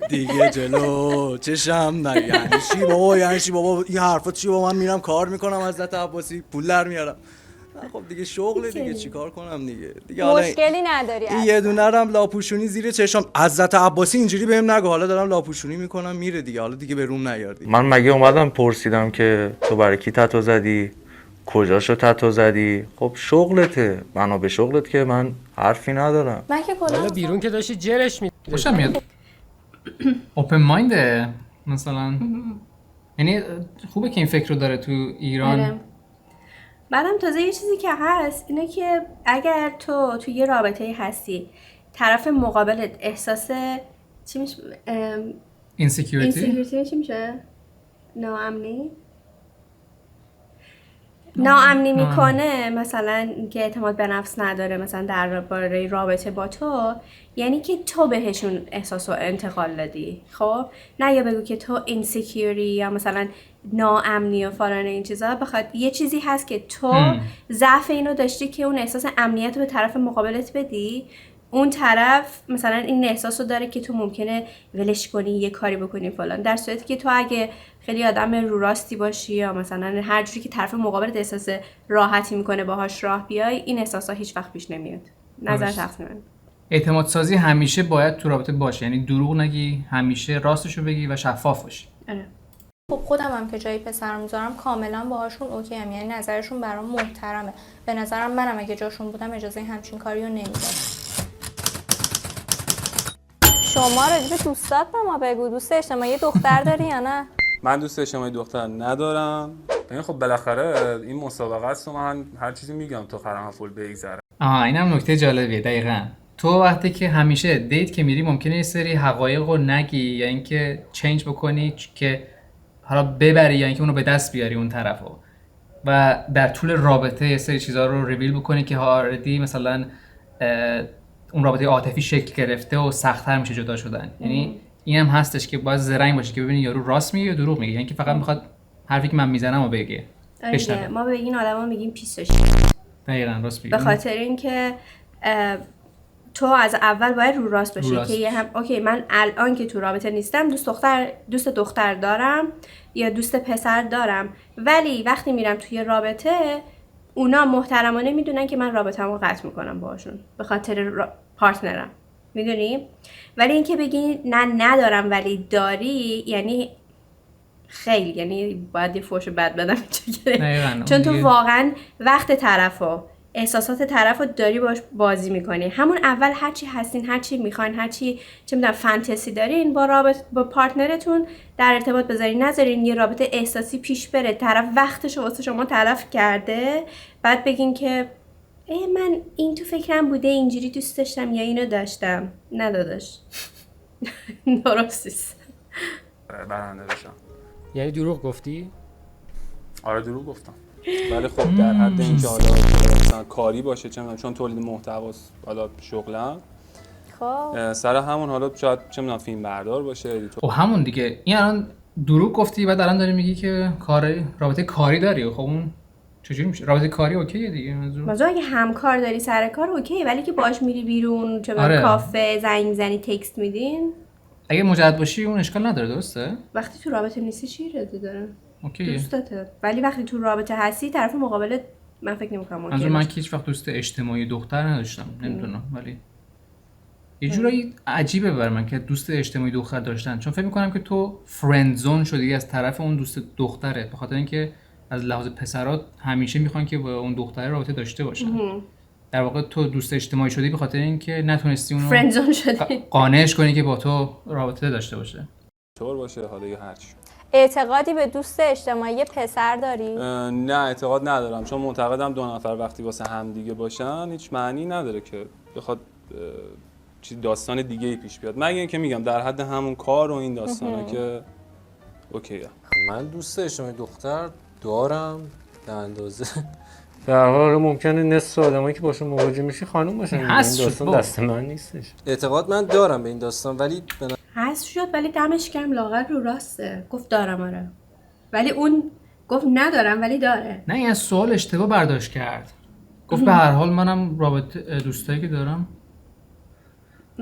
دیگه جلو چشم یعنی چی بابا این حرفا چی؟ با من میرم کار میکنم حضرت عباسی پول در میارم. خب دیگه شغل دیگه چیکار کنم دیگه مشکلی نداری. این یه دونه رم لاپوشونی زیر چشم حضرت عباسی اینجوری بهم نگو، حالا دارم لاپوشونی میکنم میره دیگه، حالا دیگه به روم نیاردی. من مگه اومدم پرسیدم که تو برای کی تتو زدی، کجاشو تتو زدی؟ خب شغلته، بنا به شغلت که من حرفی ندارم. من که کلا بیرون که داشتی جرش می خوشم میاد. اوپن ماینده مثلا، یعنی خوبه که این فکر رو داره تو ایران. بعدم تازه یه چیزی که هست اینه که اگر تو یه رابطه هستی، طرف مقابلت احساس چی میشه؟ اینسیکیوریتی چی میشه؟ ناامنی میکنه، مثلا که اعتماد به نفس نداره مثلا درباره رابطه با تو، یعنی که تو بهشون احساس و انتقال دادی. خب نه یا بگو که تو اینسیکیوری یا مثلا ناامنی و فلان این چیزا، بخاطر یه چیزی هست که تو ضعف اینو داشتی که اون احساس امنیت رو به طرف مقابلت بدی، اون طرف مثلا این احساس رو داره که تو ممکنه ولش کنی یه کاری بکنی فلان، در صورتی که تو اگه خیلی آدم رو راستی باشی یا مثلا هر جوری که طرف مقابلت احساس راحتی میکنه باهاش راه بیای، این احساسا هیچ وقت پیش نمیاد. نظر شخصی من. اعتماد سازی همیشه باید تو رابطه باشه، یعنی دروغ نگی، همیشه راستشو بگی و شفاف باشی. آره. خب خودم هم که جای پسرم میذارم کاملا باهاشون اوکی ام، یعنی نظرشون برام محترمه. به نظرم منم اگه جاشون بودم اجازه همچین کاریو نمیدادم. شما راجع به دوستات به ما بگو، دوست اجتماعی دختر داری یا نه؟ من دوست اجتماعی دختر ندارم. یعنی خب بالاخره این مسابقه است و من هر چیزی میگم تا خرم فول بگذره. اینم نکته جالبیه. دقیقاً تو وقتی که همیشه دیت که میری ممکنه یه سری حقایق رو نگی یا اینکه چنج بکنی که حالا ببری یا اینکه اونو به دست بیاری اون طرفو، و در طول رابطه یه سری چیزا رو ریویل بکنی که آردی مثلا اون رابطه عاطفی شکل گرفته و سخت‌تر میشه جدا شدن. یعنی اینم هستش که باید زرنگ باشی که ببینی یارو راست میگه یا دروغ میگه، یعنی که فقط میخواد حرفی که من میزنم رو بگه. ما به این آدما میگیم پیسش. دقیقاً راست میگی. به خاطر اینکه تو از اول باید رو راست باشی که یه هم اوکی من الان که تو رابطه نیستم دوست دختر دارم یا دوست پسر دارم، ولی وقتی میرم توی رابطه اونا محترمانه میدونن که من رابطه‌مو قطع میکنم باهاشون به خاطر پارتنرم، میدونی؟ ولی اینکه بگی نه ندارم ولی داری، یعنی خیلی، یعنی باید یه فوش بد بدم چون تو واقعا وقت طرفو احساسات طرف رو داری باش بازی میکنی. همون اول هرچی هستین، هرچی میخواین، هرچی چه میدونم فانتزی دارین با پارتنرتون در ارتباط بذارین، نذارین یه رابطه احساسی پیش بره، طرف وقتشو واسه شما تلف کرده بعد بگین که من این تو فکرم بوده، اینجوری دوست داشتم یا اینو داشتم. نداداش. درستیست. برنده بشم. یعنی دروغ گفتی؟ آره دروغ گفتم. ولی خب در حد اینکه حالا مثلا کاری باشه، چون تولید محتواست، حالا شغلم، خب سر همون حالا شاید چه میدونم فیلم بردار باشه. خب همون دیگه. این الان دروغ گفتی بعد الان داری میگی که رابطه کاری داری. خب اون چجوری میشه؟ رابطه کاری اوکیه دیگه. مثلا اگه همکار داری سر کار اوکی، ولی که باش میری بیرون، چه آره. کافه زنگ میزنی، تکست میدین، اگه مجرد باشی اون اشکال نداره، درسته؟ وقتی تو رابطه نیستی چی رده داره؟ اوکیه. دوستته. ولی وقتی تو رابطه هستی طرف مقابل من فکر نمی‌کنم اوکی. من که هیچ وقت دوست اجتماعی دختر نداشتم، نمیدونم، ولی یه جورایی عجیبه برای من که دوست اجتماعی دختر داشتن، چون فکر می‌کنم که تو فرند زون شدی از طرف اون دوست دختره، به خاطر اینکه از لحاظ پسرات همیشه میخوان که با اون دختره رابطه داشته باشن. در واقع تو دوست اجتماعی شدی به خاطر اینکه نتونستی اونو فرند زون شدی، قانعش کنی که با تو رابطه داشته باشه. طور باشه حالا یا هر چی. اعتقادی به دوست اجتماعی پسر داری؟ نه اعتقاد ندارم، چون معتقدم دو نفر وقتی واسه هم دیگه باشن هیچ معنی نداره که بخواد چیز داستان دیگه ای پیش بیاد، مگه اینکه میگم در حد همون کار و این داستانا که اوکیه. من دوست اجتماعی دختر دارم به اندازه. در حال ممکنه نصف آدمایی که باشون مواجه میشی خانم باشن. این داستان دست من نیستش. اعتقاد من دارم به این داستان، ولی حذف شد، ولی دمش گرم لاغر رو راسته، گفت دارم. آره ولی اون گفت ندارم ولی داره. نه این از سوال اشتباه برداشت کرد. گفت به هر حال منم رابطه دوستایی که دارم.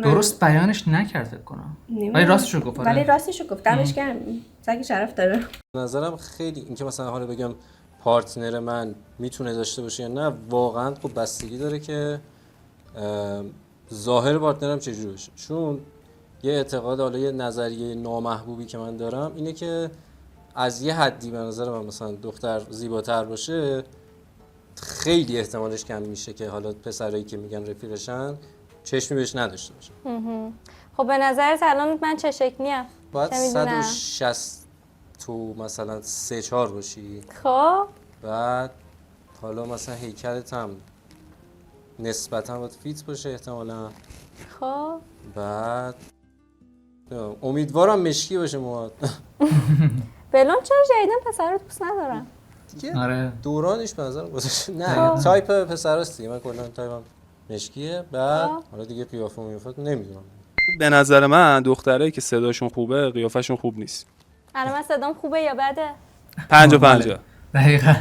درست بیانش نکرد فکر کنم. ولی راستشو گفت. ولی راستشو گفت. دمش گرم. سگ شرف داره. به نظرم خیلی اینکه مثلا حالا بگم پارتنر من میتونه داشته باشه یا نه، واقعا خب بستگی داره که ظاهر پارتنرم چجوری باشه. چون یه اعتقاد، حالا یه نظریه نامحبوبی که من دارم اینه که از یه حدی به نظر من مثلا دختر زیباتر باشه خیلی احتمالش کم میشه که حالا پسرایی که میگن رفیقشن چشمی بهش نداشته باشه. خب به نظرت الان من چه شکلیم؟ باید 160 تو مثلا 3-4 باشی. خب بعد حالا مثلا هیکلت هم نسبتا باید فیت باشه احتمالا. خب بعد امیدوارم مشکی باشه موهات. بلون چرا جدیدن پسر رو دوست ندارم؟ آره دورانش به نظرم گذاشته. نه تایپ پسراست دیگه، من کلا تایپم مشکیه. بعد حالا دیگه قیافه و میافت نمیدونم. به نظر من دخترایی که صداشون خوبه قیافشون خوب نیست. الان من صدام خوبه یا بده؟ 50-50. دقیقاً.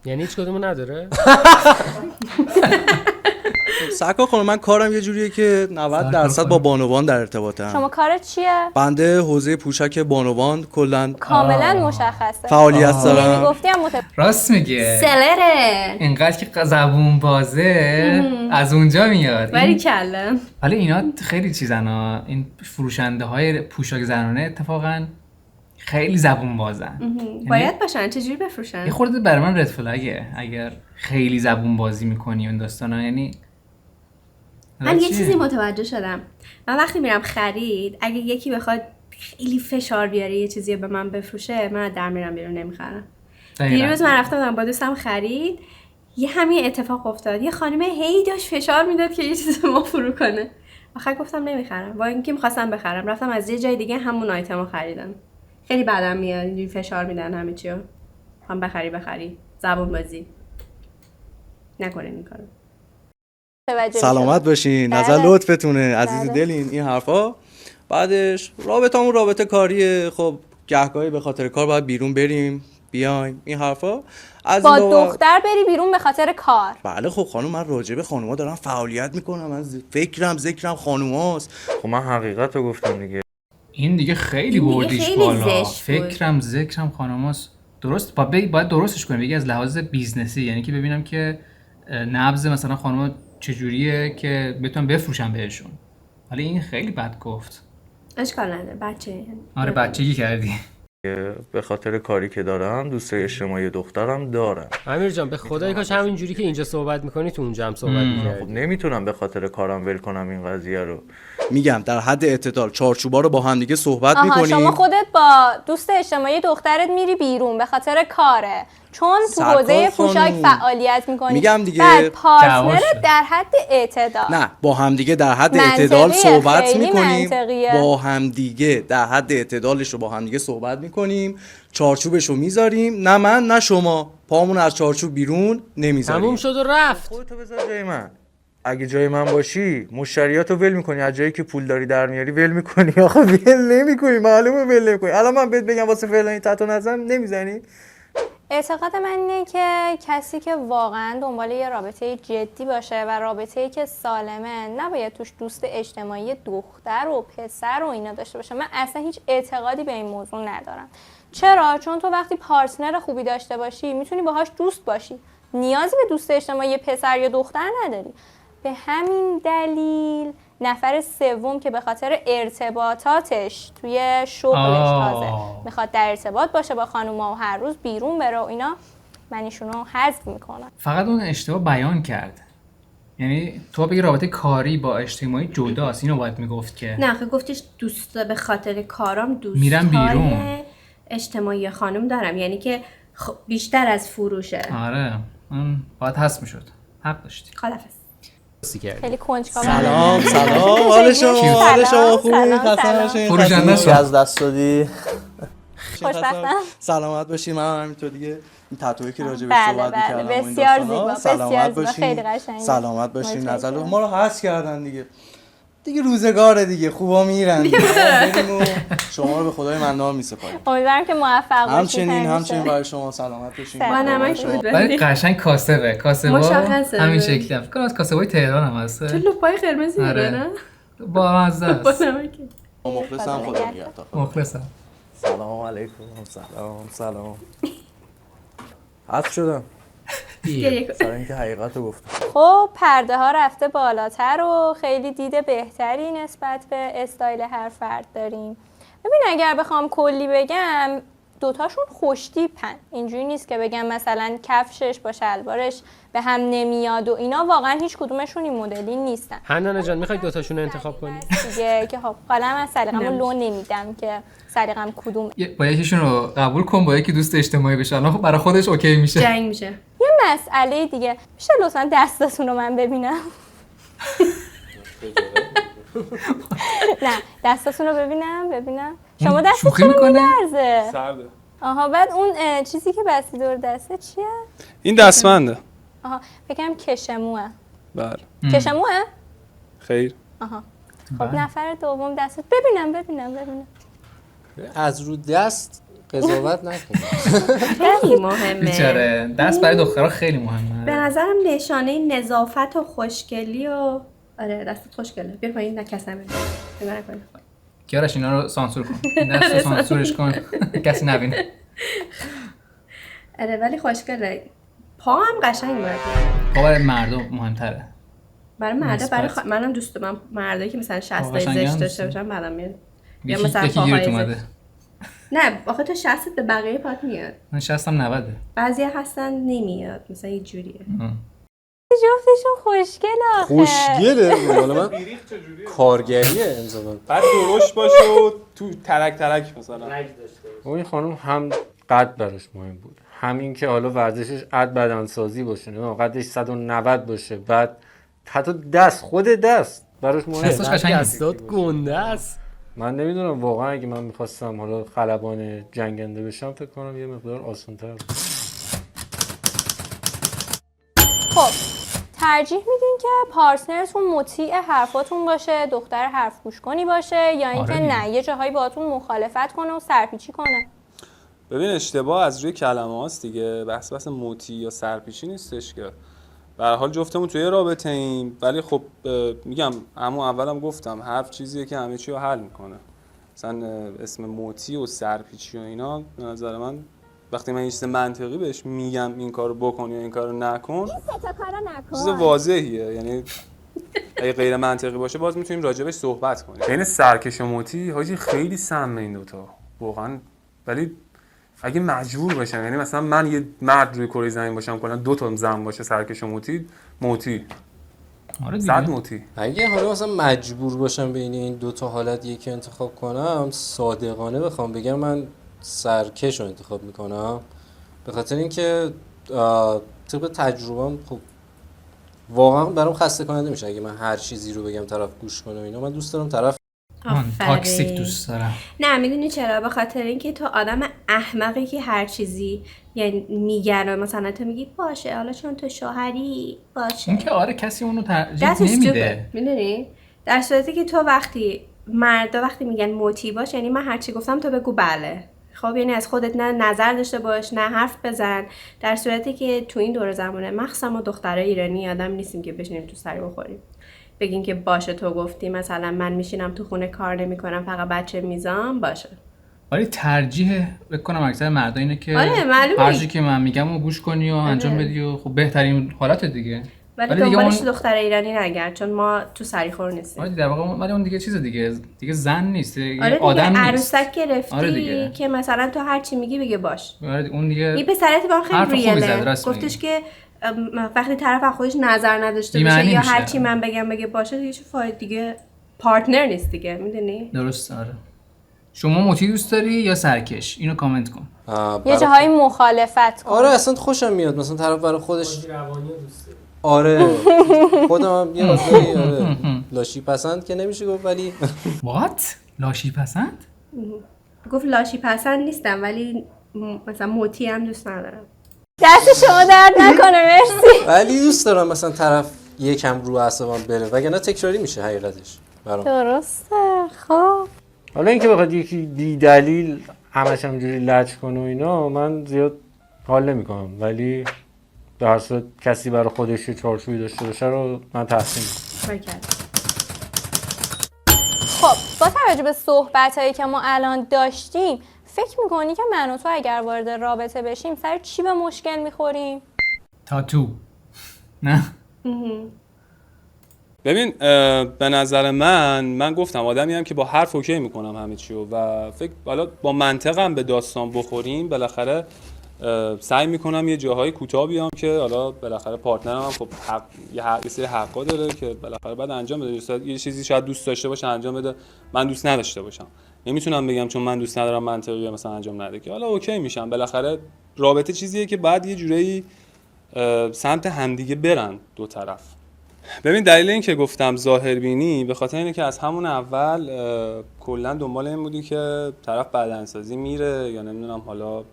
یعنی هیچ کدومو نداره؟ سرکار خانم من کارم یه جوریه که 90% با بانوان در ارتباطم. شما کارت چیه؟ بنده حوزه پوشک بانوان کلا کاملا مشخصه. فعالیت دارم. نمیگفتیم راست میگه. سلره. اینقدر که زبون بازه از اونجا میاد. باری کلا. ولی اینا خیلی چیزن ها. این فروشنده های پوشاک زنانه اتفاقا خیلی زبون بازن. باید باشن. چجوری بفروشن؟ یه خورده برای من رد فلگه اگر خیلی زبون بازی میکنی اون داستانا. یعنی من یه چیزی متوجه شدم. من وقتی میرم خرید، اگه یکی بخواد خیلی فشار بیاره یه چیزی به من بفروشه، من در میرم بیرون نمیخرم. دیروز من رفتم با دوستم خرید، یه همین اتفاق افتاد. یه خانم هی داشت فشار میداد که یه چیزی ما فرو کنه. آخر گفتم نمیخرم. با اینکه می‌خواستم بخرم، رفتم از یه جای دیگه همون آیتمو خریدم. خیلی بدم میاد اینجوری فشار میدن همه چیو. هم بخری زبون بازی نکنین این کارو. سلامت باشین. نظر لطفتونه عزیز دلین این حرفا. بعدش رابطه کاریه. خب گهگاهی به خاطر کار باید بیرون بریم بیایم این حرفا. با دختر بری بیرون به خاطر کار؟ بله. خب خانم من راجع به خانوما دارم فعالیت میکنم. من ذکرم خانوماست. خب من حقیقت رو گفتم دیگه. این دیگه خیلی بردیش بالا. ذکرم خانوماست. درست باید درستش کنیم. بگی از لحاظ بیزنسی، یعنی که ببینم که نبض مثلا خانوما چجوریه که بتونم بفروشم بهشون. ولی این خیلی بد گفت. اشکال نداره بچه. آره بچگی کردی. به خاطر کاری که دارم دوست اجتماعی دخترم دارم. امیر جان به خدای کاش همین جوری که اینجا صحبت میکنی تو اونجا هم صحبت میکردی. خب نمیتونم به خاطر کارم ول کنم این قضیه رو. میگم در حد اعتدال چارچوبا رو با هم دیگه صحبت میکنیم. شما خودت با دوست اجتماعی دخترت میری بیرون به خاطر کاره، چون تو حوزه پوشاک فعالیت میکنی. میگم دیگه بعد پارتنرت در حد اعتدال. نه با هم دیگه در حد اعتدال صحبت میکنیم. با هم دیگه در حد اعتدالش رو با هم دیگه صحبت میکنیم. چارچوبش رو میذاریم. نه من نه شما پامون از چارچوب بیرون نمیذاریم. تموم شد و رفت. خودتو بذار جای من. اگه جای من باشی مشتریاتو ول میکنی، از جایی که پول داری در میاری ول میکنی. آخه ول نمیکنی، معلومه ول نمیکنی. الان من بهت بگم واسه فلانی تتو نزن نمیزنی. اعتقاد من اینه که کسی که واقعا دنبال یه رابطه جدی باشه و رابطه‌ای که سالمه نباید توش دوست اجتماعی دختر و پسر و اینا داشته باشه. من اصلا هیچ اعتقادی به این موضوع ندارم. چرا؟ چون تو وقتی پارتنر خوبی داشته باشی میتونی باهاش دوست باشی، نیازی به دوست اجتماعی پسر یا دختر نداری. به همین دلیل نفر سوم که به خاطر ارتباطاتش توی شغلش تازه میخواد در ارتباط باشه با خانوما و هر روز بیرون بره و اینا، من ایشونو حذف میکنم. فقط اون اشتباه بیان کرد. یعنی تو بگی رابطه کاری با اجتماعی جداست، اینو باید میگفت که نه آخه گفتش دوست به خاطر کارام دوست میرم بیرون اجتماعی خانم دارم، یعنی که بیشتر از فروشه. آره اون باید حذف میشد، حق داشتی. خدافظ. خیلی کنجکاوم. سلام حال شما خوبی؟ فروشنده از دست دادی. خوشبختم. سلامت باشی. من همینطور دیگه این تتویی که راجع به بله صحبت می‌کردم بسیار زیبا، بسیار زیبا، خیلی قشنگه. سلامت باشین. نظر ما رو حذف کردن دیگه روزگاره دیگه، خوبا میرن دیگه. شما رو به خدای منان میسپاریم. امیدوارم که موفق باشید. همچنین برای شما سلامت باشین. ولی قشنگ کاسبه همین شکلی. فکر کنم از کاسبای تهران هم هست. چه لپای قرمزی داره نه؟ با مزه است. مخلصم. خدا نگهدار. مخلصم. سلام علیکم. سلام. حذف شدم. سر اینکه حقیقت رو گفتم. خب پرده ها رفته بالاتر و خیلی دید بهتری نسبت به استایل هر فرد داریم. ببین اگر بخوام کلی بگم دوتاشون خوشتیپن، اینجوری نیست که بگم مثلا کفشش با شلوارش به هم نمیاد و اینا، واقعا هیچ کدومشون این مدلی نیستن. حنانه جان میخوای دوتاشون رو انتخاب کنی؟ دیگه که خب حالا من سلیقه‌مو لو نمیدم که سلیقه‌م کدوم. با یکیشون رو قبول کن با یکی دوست اجتماعی بشه، الان برای خودش اوکی میشه. جنگ میشه. یه مسئله دیگه میشه لطفا دستتون رو من ببینم؟ نه دستتون رو ببینم. شما دستتون رو میلرزه. سرده. آها بعد اون چیزی که بستی دور دسته چیه؟ این دستبنده. آها بگم کشموه. بله. کشموه؟ خیر. آها. خب نفر دوم دستت ببینم. از رو دست قضاوت نکن. خیلی مهمه. بیچاره دست برای دخترها خیلی مهمه. به نظرم نشانه نظافت و خوشگلی و آره دستت خوشگله. بیا پایین نکسم نگاه نکن. کیارش اینا رو سانسور کن. دستو سانسورش کن کسی نبینه. آره ولی خوشگله. پا هم قشنگ باید. پا برای مردم مهمتره. برای مردا منم دوست دارم مردایی که مثلا 60 تا زشت داشته باشن بعدم میاد. یا مثلا پاهای نه آخه تو 60 به بقیه پات میاد. من 60 هم 90. بعضیا هستن نمیاد مثلا یه جوریه. جفتشون خوشگله آخه. خوشگله والا من کارگریه انزامان. بعد درشت باشه و تو ترک مثلا. اون خانم هم قد براش مهم بود، همین که حالا ورزشش قد بدنسازی باشه، نه قدش 190 باشه، بعد حتی خود دست براش مهمه. دستش قشنگه. دستات گنده است. من نمیدونم واقعا اگه من میخواستم حالا خلبان جنگنده بشم فکر کنم یه مقدار آسان‌تر بود. خب ترجیح میدین که پارتنرتون مطیع حرفاتون باشه، دختر حرف گوش کنی باشه، یا اینکه نه یه جاهایی باهاتون مخالفت کنه و سرپیچی کنه؟ ببین اشتباه از روی کلمه هاست دیگه، بحث مطیع یا سرپیچی نیستش که. به هر حال جفتمون توی رابطه ایم، ولی خب میگم اولم گفتم حرف چیزیه که همه چی رو حل میکنه. مثلا اسم مطیع و سرپیچی و اینا به نظر من وقتی من یه چیز منطقی بهش میگم این کارو بکن یا این کارو نکن، این سه تا کارو نکن، چیز واضحیه. یعنی اگه غیر منطقی باشه باز میتونیم راجبش صحبت کنیم. بین سرکش و مطیع حاجی خیلی سمه این دوتا، واقعا ولی اگه مجبور باشم، یعنی مثلا من یه مرد روی کره زمین باشم کلا 2 تا زن باشه سرکش و موتی آره صد موتی. اگه حالا مثلا مجبور باشم بین این 2 تا حالت یکی انتخاب کنم، صادقانه بخوام بگم من سرکش رو انتخاب میکنم، به خاطر اینکه طبق تجربه‌ام خب واقعا برام خسته کننده میشه اگه من هر چیزی رو بگم طرف گوش کنه. اینا من دوست دارم طرف تاکسیک دوست دارم. نه میدونی چرا؟ به خاطر اینکه تو آدم احمقی که هر چیزی یعنی میگن مثلا تو میگی باشه حالا چون تو شوهری باشه. این که آره کسی اونو ترجیح نمیده. میدونی؟ در صورتی که تو وقتی میگن موتی باش، یعنی من هر چی گفتم تو بگو بله. خب یعنی از خودت نه نظر داشته باش نه حرف بزن. در صورتی که تو این دور زمانه مخصوصا ما دخترای ایرانی آدم نیستیم که بشینیم تو سری بخوریم بگین که باشه تو گفتی مثلا من میشینم تو خونه کار نمیکنم فقط بچه میزام باشه. ولی ترجیح بکنم اکثر مردا اینه که آره معلومه هر چی که من میگم رو گوش کنی و انجام بدی و خب بهترین حالت دیگه. ولی دنبالش دختر ایرانی نگرد چون ما تو سریخور نیستیم. آره در واقع ولی اون دیگه چیز دیگه زن نیست، آره آدم نیست. عروسک گرفتی آره که مثلا تو هر چی میگی بگه باش. آره اون دیگه این پسرت با خیلی ریاله گفتش که وقتی طرف از خودش نظر نداشته باشه یا هر چی من بگم بگه باشه دیگه چه فایده دیگه، پارتنر نیست دیگه. میدونی؟ درست. آره شما موتی دوست داری یا سرکش؟ اینو کامنت کن. یه جاهای مخالفت کن. آره اصلا خوشم میاد مثلا طرف برای خودش آره خودم یه مقداری آره لاشی پسند که نمیشه گفت ولی وات لاشی پسند؟ گفت لاشی پسند نیستم ولی مثلا موتی هم دوست ندارم. دست شما درد نکنه مرسی. ولی دوست دارم مثلا طرف یکم رو اعصابم بره وگرنه تکراری میشه حقیقتش برام. درسته. خب حالا اینکه بخواد یکی بی دلیل همش همینجوری لج کنه و اینا من زیاد حال نمیکنم، ولی در هر صورت کسی برای خودش چارچوبی داشته باشه رو من تحسین میکنم. خب با توجه به صحبتایی که ما الان داشتیم فکر میکنی که من و تو اگر وارد رابطه بشیم سر چی به مشکل میخوریم؟ تاتو. نه ببین به نظر من گفتم آدمی هم که با حرف اوکی میکنم همه چی و فکر حالا با منطقم به داستان بخوریم بالاخره سعی میکنم یه جاهای کوتاه بیام که حالا بالاخره پارتنرم هم خب یه سری حقا داره که بالاخره بعد انجام بده. یه چیزی شاید دوست داشته باشه انجام بده من دوست نداشته باشم. نمیتونم بگم چون من دوست ندارم منطقیه مثلا انجام نده که حالا اوکی میشم. بالاخره رابطه چیزیه که بعد یه جورایی سمت همدیگه برن دو طرف. ببین دلیل این که گفتم ظاهربینی به خاطر اینه که از همون اول کلا دنبال این بودی که طرف بدنسازی میره یا نمیدونم حالا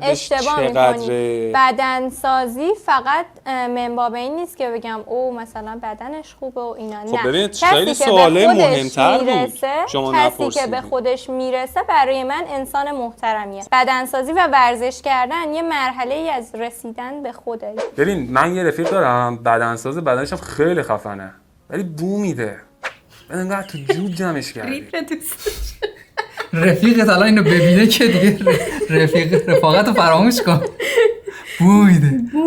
اشتباه میکنی. بدنسازی فقط منباب این نیست که بگم او مثلا بدنش خوبه و اینا. خب نه ببینید خیلی سواله مهمتر بود شما کسی که به خودش میرسه برای من انسان محترمیه. بدنسازی و ورزش کردن یه مرحله ای از رسیدن به خوده. ببین من یه رفیق دارم بدنساز بدنش هم خیلی خفنه ولی بو میده. انقدر تو جوب جمعش کردی. رفیقت الان اینو ببینه که دیگه رفاقتو فراموش کن. بو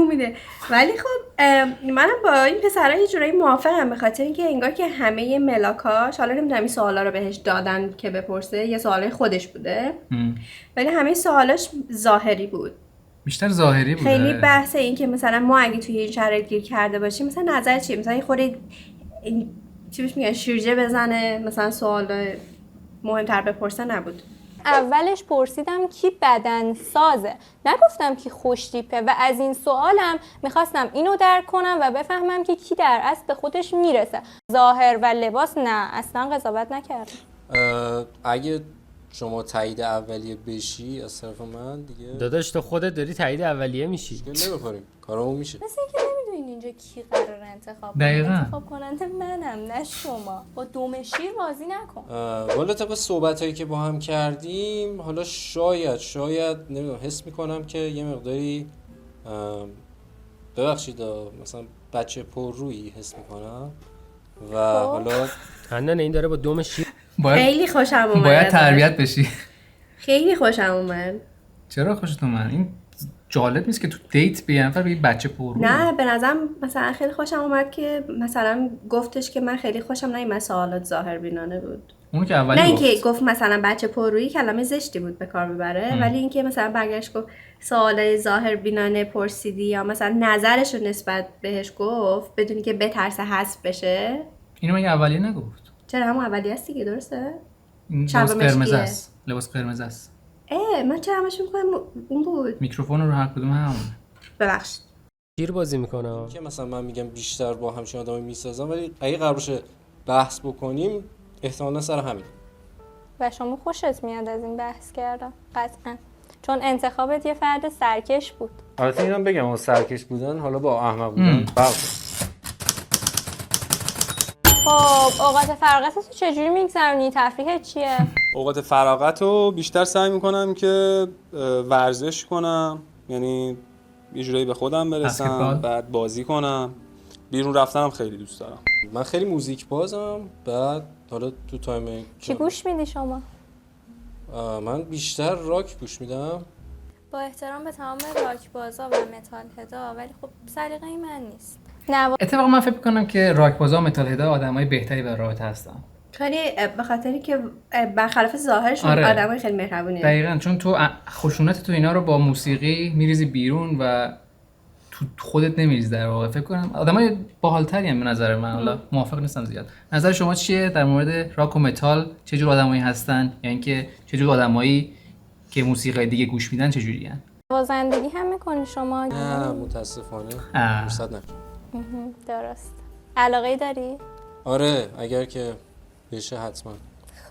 میده. ولی خب منم با این پسرها یه جورایی موافقم به خاطر اینکه انگار که همه ملاکاش حالا نمیدونم این سوالا رو بهش دادن که بپرسه یه سوالای خودش بوده ولی همه سوالاش ظاهری بود. بیشتر ظاهری بوده. خیلی بحث این که مثلا ما اگه توی این شرایط گیر کرده باشیم مثلا نظر چیه، مثلا یه خورده چی بهش میگن شیرجه بزنه مثلا سوال مهمتر بپرسه نبود. اولش پرسیدم کی بدن سازه نگفتم کی خوش تیپه و از این سوالم میخواستم اینو درک کنم و بفهمم که کی در اصل به خودش میرسه. ظاهر و لباس نه اصلا قضاوت نکردم. اگه شما تایید اولیه بشی از طرف من دیگه داداش تو خودت داری تایید اولیه میشی. مشکل نمیخوریم کارامون میشه. مثل اینکه نمیدونین اینجا کی قرار انتخاب کنه. انتخاب کننده منم نه شما. با دوم شیر بازی نکن. والا طبق صحبتایی که با هم کردیم حالا شاید نمیدونم حس میکنم که یه مقداری ببخشید مثلا بچه پر رویی حس میکنم و حالا خندن این داره با دوم شیر. خیلی خوشم اومد. باید تربیت بشی. خیلی خوشم اومد. چرا خوشت اومد؟ این جالب نیست که تو دیت به یه نفر بگی بچه پررو؟ نه به نظرم مثلا خیلی خوشم اومد که مثلا گفتش که من خیلی خوشم نیومد سوالات ظاهر بینانه بود. اون که اولی نه اینکه گفت مثلا بچه پررویی کلمه زشتی بود به کار ببره، ولی اینکه مثلا برگشت گفت سوالای ظاهر بینانه پرسیدی یا مثلا نظرش رو نسبت بهش گفت بدونی که بترسه حذف بشه. اینو مگه اولیه نگفت؟ چرا همون اولیه است دیگه، درسته؟ لباس قرمز است. لباس قرمز است. من چرا همش میگم اون بود. میکروفون رو هر کدوم همون. ببخشید. گیر بازی میکنه که مثلا من میگم بیشتر با همچین آدمی میسازم، ولی اگه قرار باشه بحث بکنیم احتمالاً سر همین. و شما خوشت میاد از این بحث کردن قطعا، چون انتخابت یه فرد سرکش بود. البته اینم بگم اون سرکش بودن حالا با احمق بودن فرق. خب اوقات فراغتت رو چجوری میگذرونی؟ تفریحت چیه؟ اوقات فراغت رو بیشتر سعی میکنم که ورزش کنم، یعنی یه جورایی به خودم برسم، بعد بازی کنم. بیرون رفتنم خیلی دوست دارم. من خیلی موزیک بازم، بعد حالا تو تایم چی گوش میدی شما؟ من بیشتر راک گوش میدم. با احترام به تمام راک بازا و متال هدا، ولی خب سلیقه من نیست. نه اتفاقا من فکر می‌کنم که راک بازا و متال هدا آدمای بهتری برای رابطه هستن. خیلی به خاطری که برخلاف ظاهرشون آدمای خیلی مهربونی. دقیقاً، چون تو خشونت تو اینا رو با موسیقی میریزی بیرون و تو خودت نمیریزی در واقع. فکر کنم آدمای باحال‌تری هم به نظر من، حالا موافق نیستم زیاد. نظر شما چیه در مورد راک و متال؟ چه جور آدمایی هستن؟ یعنی که چه جور آدمایی که موسیقی دیگه گوش میدن چه جوریان؟ نوازندگی هم میکنی شما؟ نه متاسفانه فرصت نکردم. درست. علاقه داری؟ آره اگر که بشه حتما.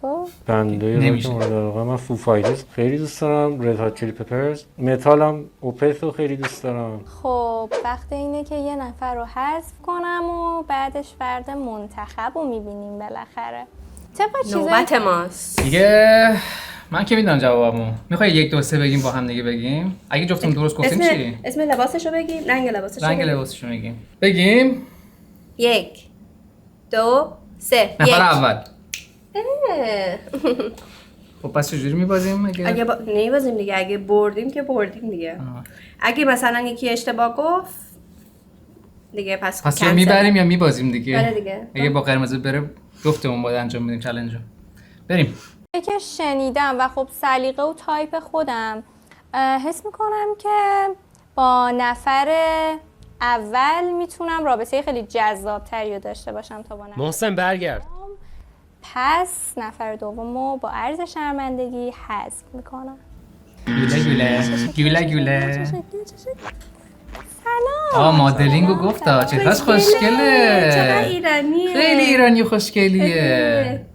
خب بنده راک مورد علاقه من فو فایترز خیلی دوست دارم، رد هات چیلی پپرز، متال هم اوپث رو خیلی دوست دارم. خب وقت اینه که یه نفر رو حذف کنم و بعدش فرد منتخب رو میبینیم بالاخره. طبق چیزایی نوبت ماست دیگه. من که میدونم جوابمو. میخوای 1 2 3 بگیم با هم دیگه بگیم؟ اگه جفتمون درست گفتیم چی؟ اسم لباسشو بگیم، رنگ لباسشو بگیم. بگیم 1 2 3 نفر اول. اه. خب پس چجوری میبازیم؟ اگه نمیبازیم دیگه، اگه بردیم که بردیم دیگه. اگه مثلا یکی اشتباه گفت دیگه پس یا میبریم یا میبازیم دیگه. آره دیگه. اگه با قرمز بره جفتمون باید انجام بدیم چالنجو. بریم. که شنیدم و خب سلیقه و تایپ خودم حس میکنم که با نفر اول میتونم رابطه خیلی جذابتری رو داشته باشم تا با نفر محسن برگرد. پس نفر دومو با عرض شرمندگی حذف میکنم. گوله سلام. مدلینگو گفتا چقدر خوشگله. چقدر ایرانیه. خیلی ایرانی خوشگلیه.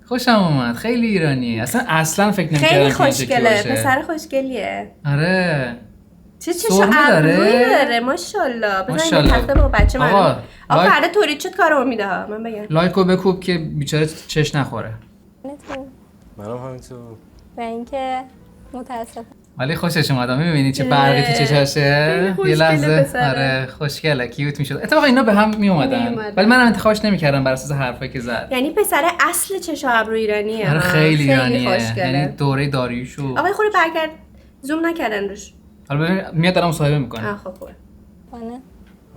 خوشم اومد. خیلی ایرانیه. اصلا فکر نمی‌کردم خیلی خوشگله. پسر خوشگلیه. آره. چه ابرویی داره ماشاءالله. بزنید تخته با بچه من. آقا فردا تورید شد کارو میده ها. من بگم. لایکو بکوب که بیچاره چش نخوره. منم همینطور. و اینکه متاسفم. ولی خوشش اومد. می‌بینی چه برقی تو چشاشه؟ یه لحظه آره خوشگله، کیوت میشد. اتفاقا اینا به هم میومدن. ولی منم انتخابش نمی‌کردم بر اساس حرفایی که زد. یعنی پسر اصل چشا ابرو ایرانیه. آره خیلی ایرانیه. یعنی دوره داریوشو. آقا خود برگرد زوم نکردن روش. حالا ببین میاد دارم مصاحبه میکنه. خب خوبه.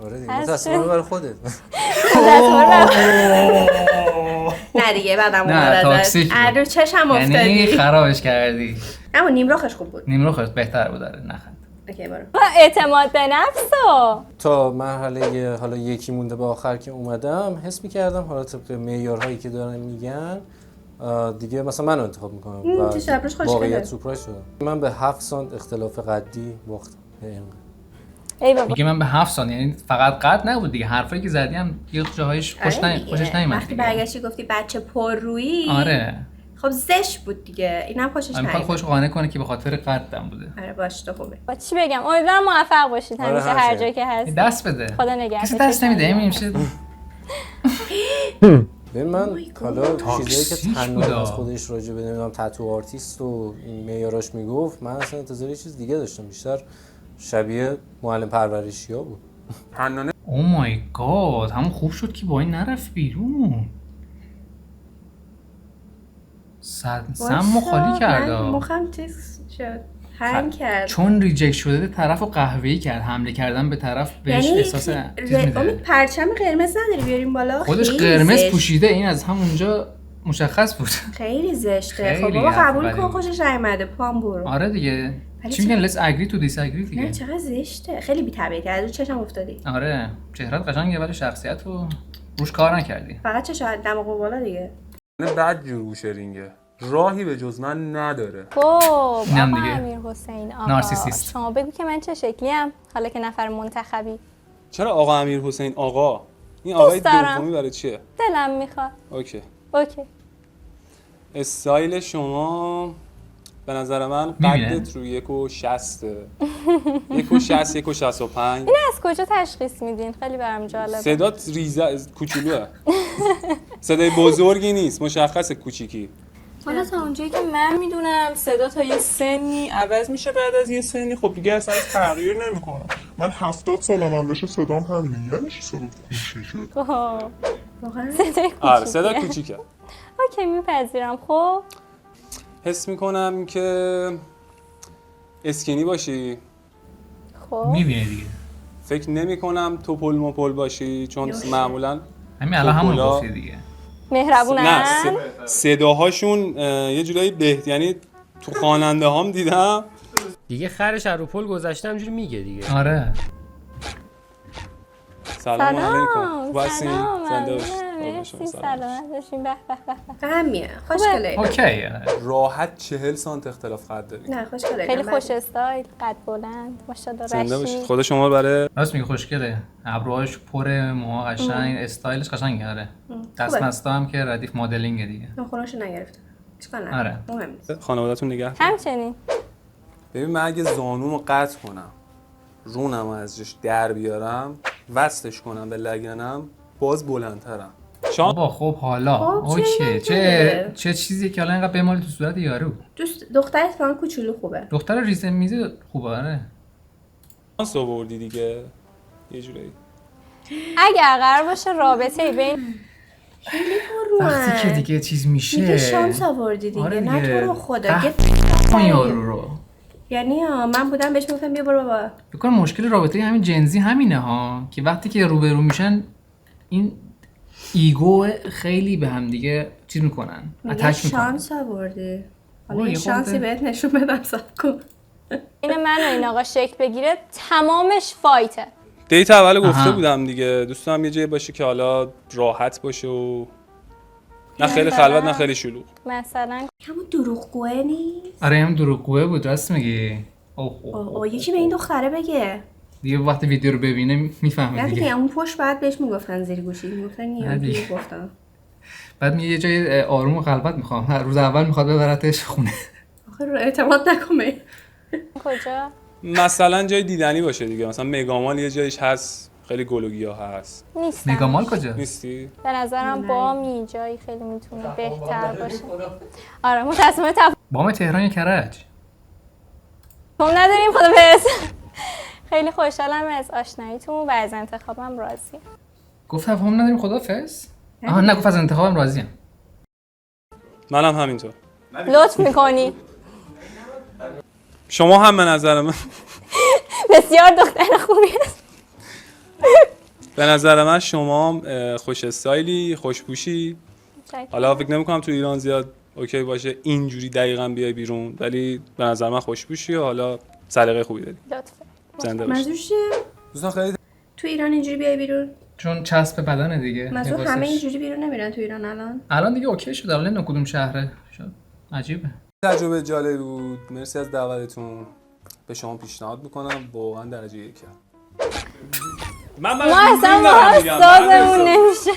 آره دیگه متأسفانه برای خودت. نه دیگه بعدم نه تاکسیک. رو چشم افتادی. یعنی خرابش کردی. اما نیمروخش خوب بود. نیمروخش بهتر بود داره نخند. اوکی برو. اعتماد به نفسو تا مرحله حالا یکی مونده به آخر که اومدم حس می‌کردم حالا طبق معیارهایی که دارن میگن دیگه مثلا من انتخاب میکنم و واقعیت سورپرایز شدم. من به 7 سانت اختلاف قدی باختم. میگه من به 7 سانت، یعنی فقط قد نبود دیگه، حرفایی که زدی هم یه جاهایش خوشش نمیاد. وقتی برگشتی گفتی بچه پررویی. آره خب زشت بود دیگه، اینم خوشش نمیاد. میخواد خودش قانع کنه که به خاطر قدم بوده. آره باشه تو خوبه. با چی بگم؟ امیدوارم موفق باشید همیشه هر جایی که هستید. دست بده. خدا نگهدار. کسی دست نمیده میشه. ببین من حالا چیزایی که تنها از خودش راجع به نمیدونم تتو آرتیست و این معیاراش میگفت، من اصلا انتظار یه چیز دیگه داشتم، بیشتر شبیه معلم پرورشی‌ها بود. حنانه او مای گاد، همون خوب شد که با این نرفت بیرون. سم خالی کرده. مخم چیز شد. هنگ کرد. چون ریجکت شده طرفو قهوه‌ای کرد، حمله کردن به طرف بهش احساس چیز میده. امید پرچم قرمز نداری بیاریم بالا؟ خودش قرمز پوشیده، این از همونجا مشخص بود. خیلی زشته. خب خیلی بابا قبول عفو کن خوشش نیومده، پام برو. آره دیگه. چی میگن let's agree to disagree دیگه. نه چقدر زشته، خیلی بی‌تربیتی، از رو چشم افتادی. آره چهرهت قشنگه ولی شخصیت رو روش کار نکردی. فقط چشم دماغ بالا دیگه. بد جور شرینگه، راهی به جز من نداره. خب آقا دیگه. امیرحسین آقا نارسیسیست. شما بگو که من چه شکلیم حالا که نفر منتخبی. چرا آقا امیرحسین آقا؟ این آقای دومی برای چیه؟ دلم میخواد. اوکی. استایل شما به نظر من قدت روی 1.60 1.60 1.65. این از کجا تشخیص میدین؟ خیلی برام جالبه. صدات ریزه کوچولوه. صدای بزرگی نیست، مشخصه کوچیکی. حالا تا اونجایی که من میدونم صدا تا یه سنی عوض میشه، بعد از یه سنی خب دیگه اصلا تغییر نمیکنه. من 70 سالم بشه صدام همینه. یعنی چی صدا کوچیکه؟ واقعا صدای آره صدا کوچیکه. اوکی میپذیرم. خب حس میکنم که اسکینی باشی. خب میبینی دیگه. فکر نمی کنم توپل مپل باشی چون معمولا همین الان همون گفتی دیگه. مهربونن. نه صداهاشون یه جورایی یعنی تو خواننده هام دیدم دیگه خرش رو پل گذشته همجوری میگه دیگه. آره. سلام علیکم. واسین زنده مرسی سلامت باشین. به به همینه خوشگله. اوکی. راحت 40 سانت اختلاف قد داریم. نه خوشگله. خیلی خوش استایل، قد بلند، ماشاءالله زنده باشید. رشید. خدا شما برای راست میگه خوشگله. ابروهاش پر، موها قشنگ، استایلش قشنگه. آره. دست‌مستا هم که ردیف مدلینگ دیگه. ناخناشو نگرفتم. چیکار کنم؟ آره. مهم نیست. خانواده‌تون نگه. همچنین. ببین من اگه زانومو قطع کنم، رونمو از جاش در بیارم، وصلش کنم به لگنم، باز بلندترم. بابا خب حالا اوکی. چه چیزی که حالا اینقدر بمالی تو صورت یارو. دخترت فقط کوچولو خوبه. دختر ریزه میزه خوبه. آره. شانس آوردی دیگه یه جورایی. اگر قرار باشه رابطه بین وقتی که دیگه چیز میشه دیگه شانس آوردی دیگه. آره نه تو رو خدا اون یارو رو. یعنی من بودم بهش میگفتم بیا برو بابا. بکنم مشکل رابطه همین جنسی همینه ها که وقتی که روبرو میشن این ایگو خیلی به هم دیگه چیز میکنن، اتش میکنن. شانس آوردی. حالا یه شانسی بهت نشون بدم، صبر کن. این من و این آقا شکل بگیره تمامش فایته. دیت اول گفته بودم دیگه، دوست دارم یه جایی باشه که حالا راحت باشه و نه خیلی خلوت نه خیلی شلوغ. مثلا همون دروغگوه نیست؟ آره هم دروغگوه بود. راست میگی. اوه یکی به این دختره بگه دیگه وقتی ویدیو رو ببینه میفهمه دیگه. دیگه اون پشت بعد بهش میگفتن زیر گوشی، میگفتن یه گفتن. بعد میگه یه جای آروم و خلوت میخوام. روز اول میخواد ببرتش خونه. آخه رو اعتماد نکنه. کجا؟ مثلا جای دیدنی باشه دیگه، مثلا مگامال یه جایش هست، خیلی گل و گیاه هست. نیستم. مگامال کجا؟ نیستی؟ به نظرم بامی جایی خیلی میتونه بهتر باشه. آره متأسفانه بام تهران یا کرج؟ هم نداریم. خدافظ. خیلی خوشحالم از آشناییتون و از انتخابم راضیم. گفتم هم نداریم. خدافظ. آها نه گفت از انتخابم راضیم. منم همینطور. لطف میکنی. شما هم به نظر من بسیار دختر خوبی هست. به نظر من شما خوش استایلی، خوشپوشی. حالا فکر نمی‌کنم تو ایران زیاد اوکی باشه اینجوری دقیقاً بیای بیرون، ولی به نظر من خوشپوشی و حالا سلیقه خوبی داری. لطفاً. زنده باشی. منظور چیه؟ دوستان خیلی تو ایران اینجوری بیای بیرون؟ چون چسب بدنه دیگه. منظور همه اینجوری بیرون نمیرن تو ایران الان دیگه اوکی شد. الان نمیدونم کدوم شهره. شد عجیبه. تجربه جالبی بود. مرسی از دعوتتون. به شما پیشنهاد میکنم واقعا درجه 1. ما اصلا سازمون نمیشه.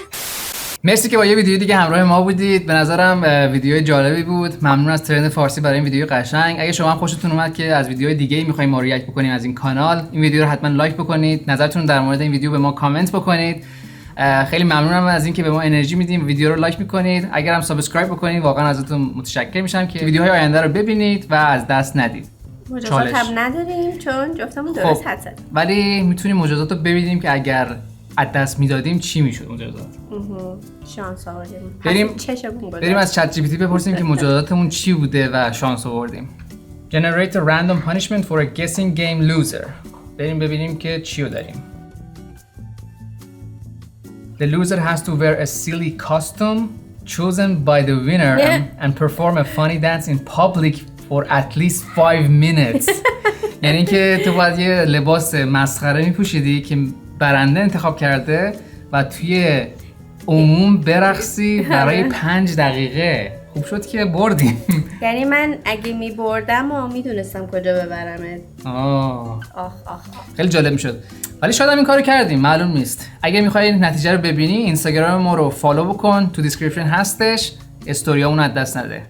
مرسی که با یه ویدیو دیگه همراه ما بودید. به نظرم ویدیو جالبی بود. ممنون از ترند فارسی برای این ویدیو قشنگ. اگه شما هم خوشتون اومد که از ویدیوهای دیگه می‌خوایم ما ریاکت بکنیم از این کانال، این ویدیو رو حتما لایک بکنید. نظرتون در مورد این ویدیو به ما کامنت بکنید. خیلی ممنونم از اینکه به ما انرژی میدیم. ویدیو رو لایک می‌کنید. اگر هم سابسکرایب بکنید واقعا ازتون متشکر میشم که ویدیوهای آینده رو ببینید و از دست ندید. مجازات هم نداریم چون جفتمون درست حد زدیم. ولی میتونیم مجازات رو ببینیم که اگر از دست میدادیم چی میشد مجازات. شانس آوردیم. بریم از چت جی پی تی بپرسیم که مجازاتمون چی بوده و شانس آوردیم. Generate a random punishment for a guessing game loser. بریم ببینیم که چیو داریم. The loser has to wear a silly costume chosen by the winner and perform a funny dance in public for at least 5 minutes. یعنی اینکه تو باید یه لباس مسخره میپوشیدی که برنده انتخاب کرده و توی عموم برقصی برای 5 دقیقه. خوب شد که بردیم. یعنی من اگه میبردم و میدونستم کجا ببرمت. آه. آخ. خیلی جالب میشد. ولی شاید هم این کارو کردیم، معلوم نیست. اگه میخوای نتیجه رو ببینی اینستاگرام ما رو فالو بکن، تو دیسکریپشن هستش. استوریامون از دست نده.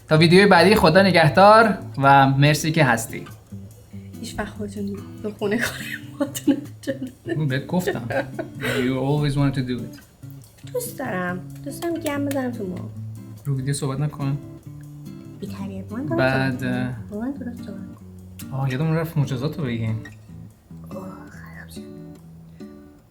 تا ویدیوی بعدی خدا نگهدار و مرسی که هستی. هیچ وقت خودتون به خونه خودمون نجلو. بهت گفتم. You always wanted to do it. دوست دارم گم بزنم تو ما. رو ویدیو صحبت نکن. بی‌تربیت من بعد درست صحبت. یادمون رفت مجازات رو بگیم.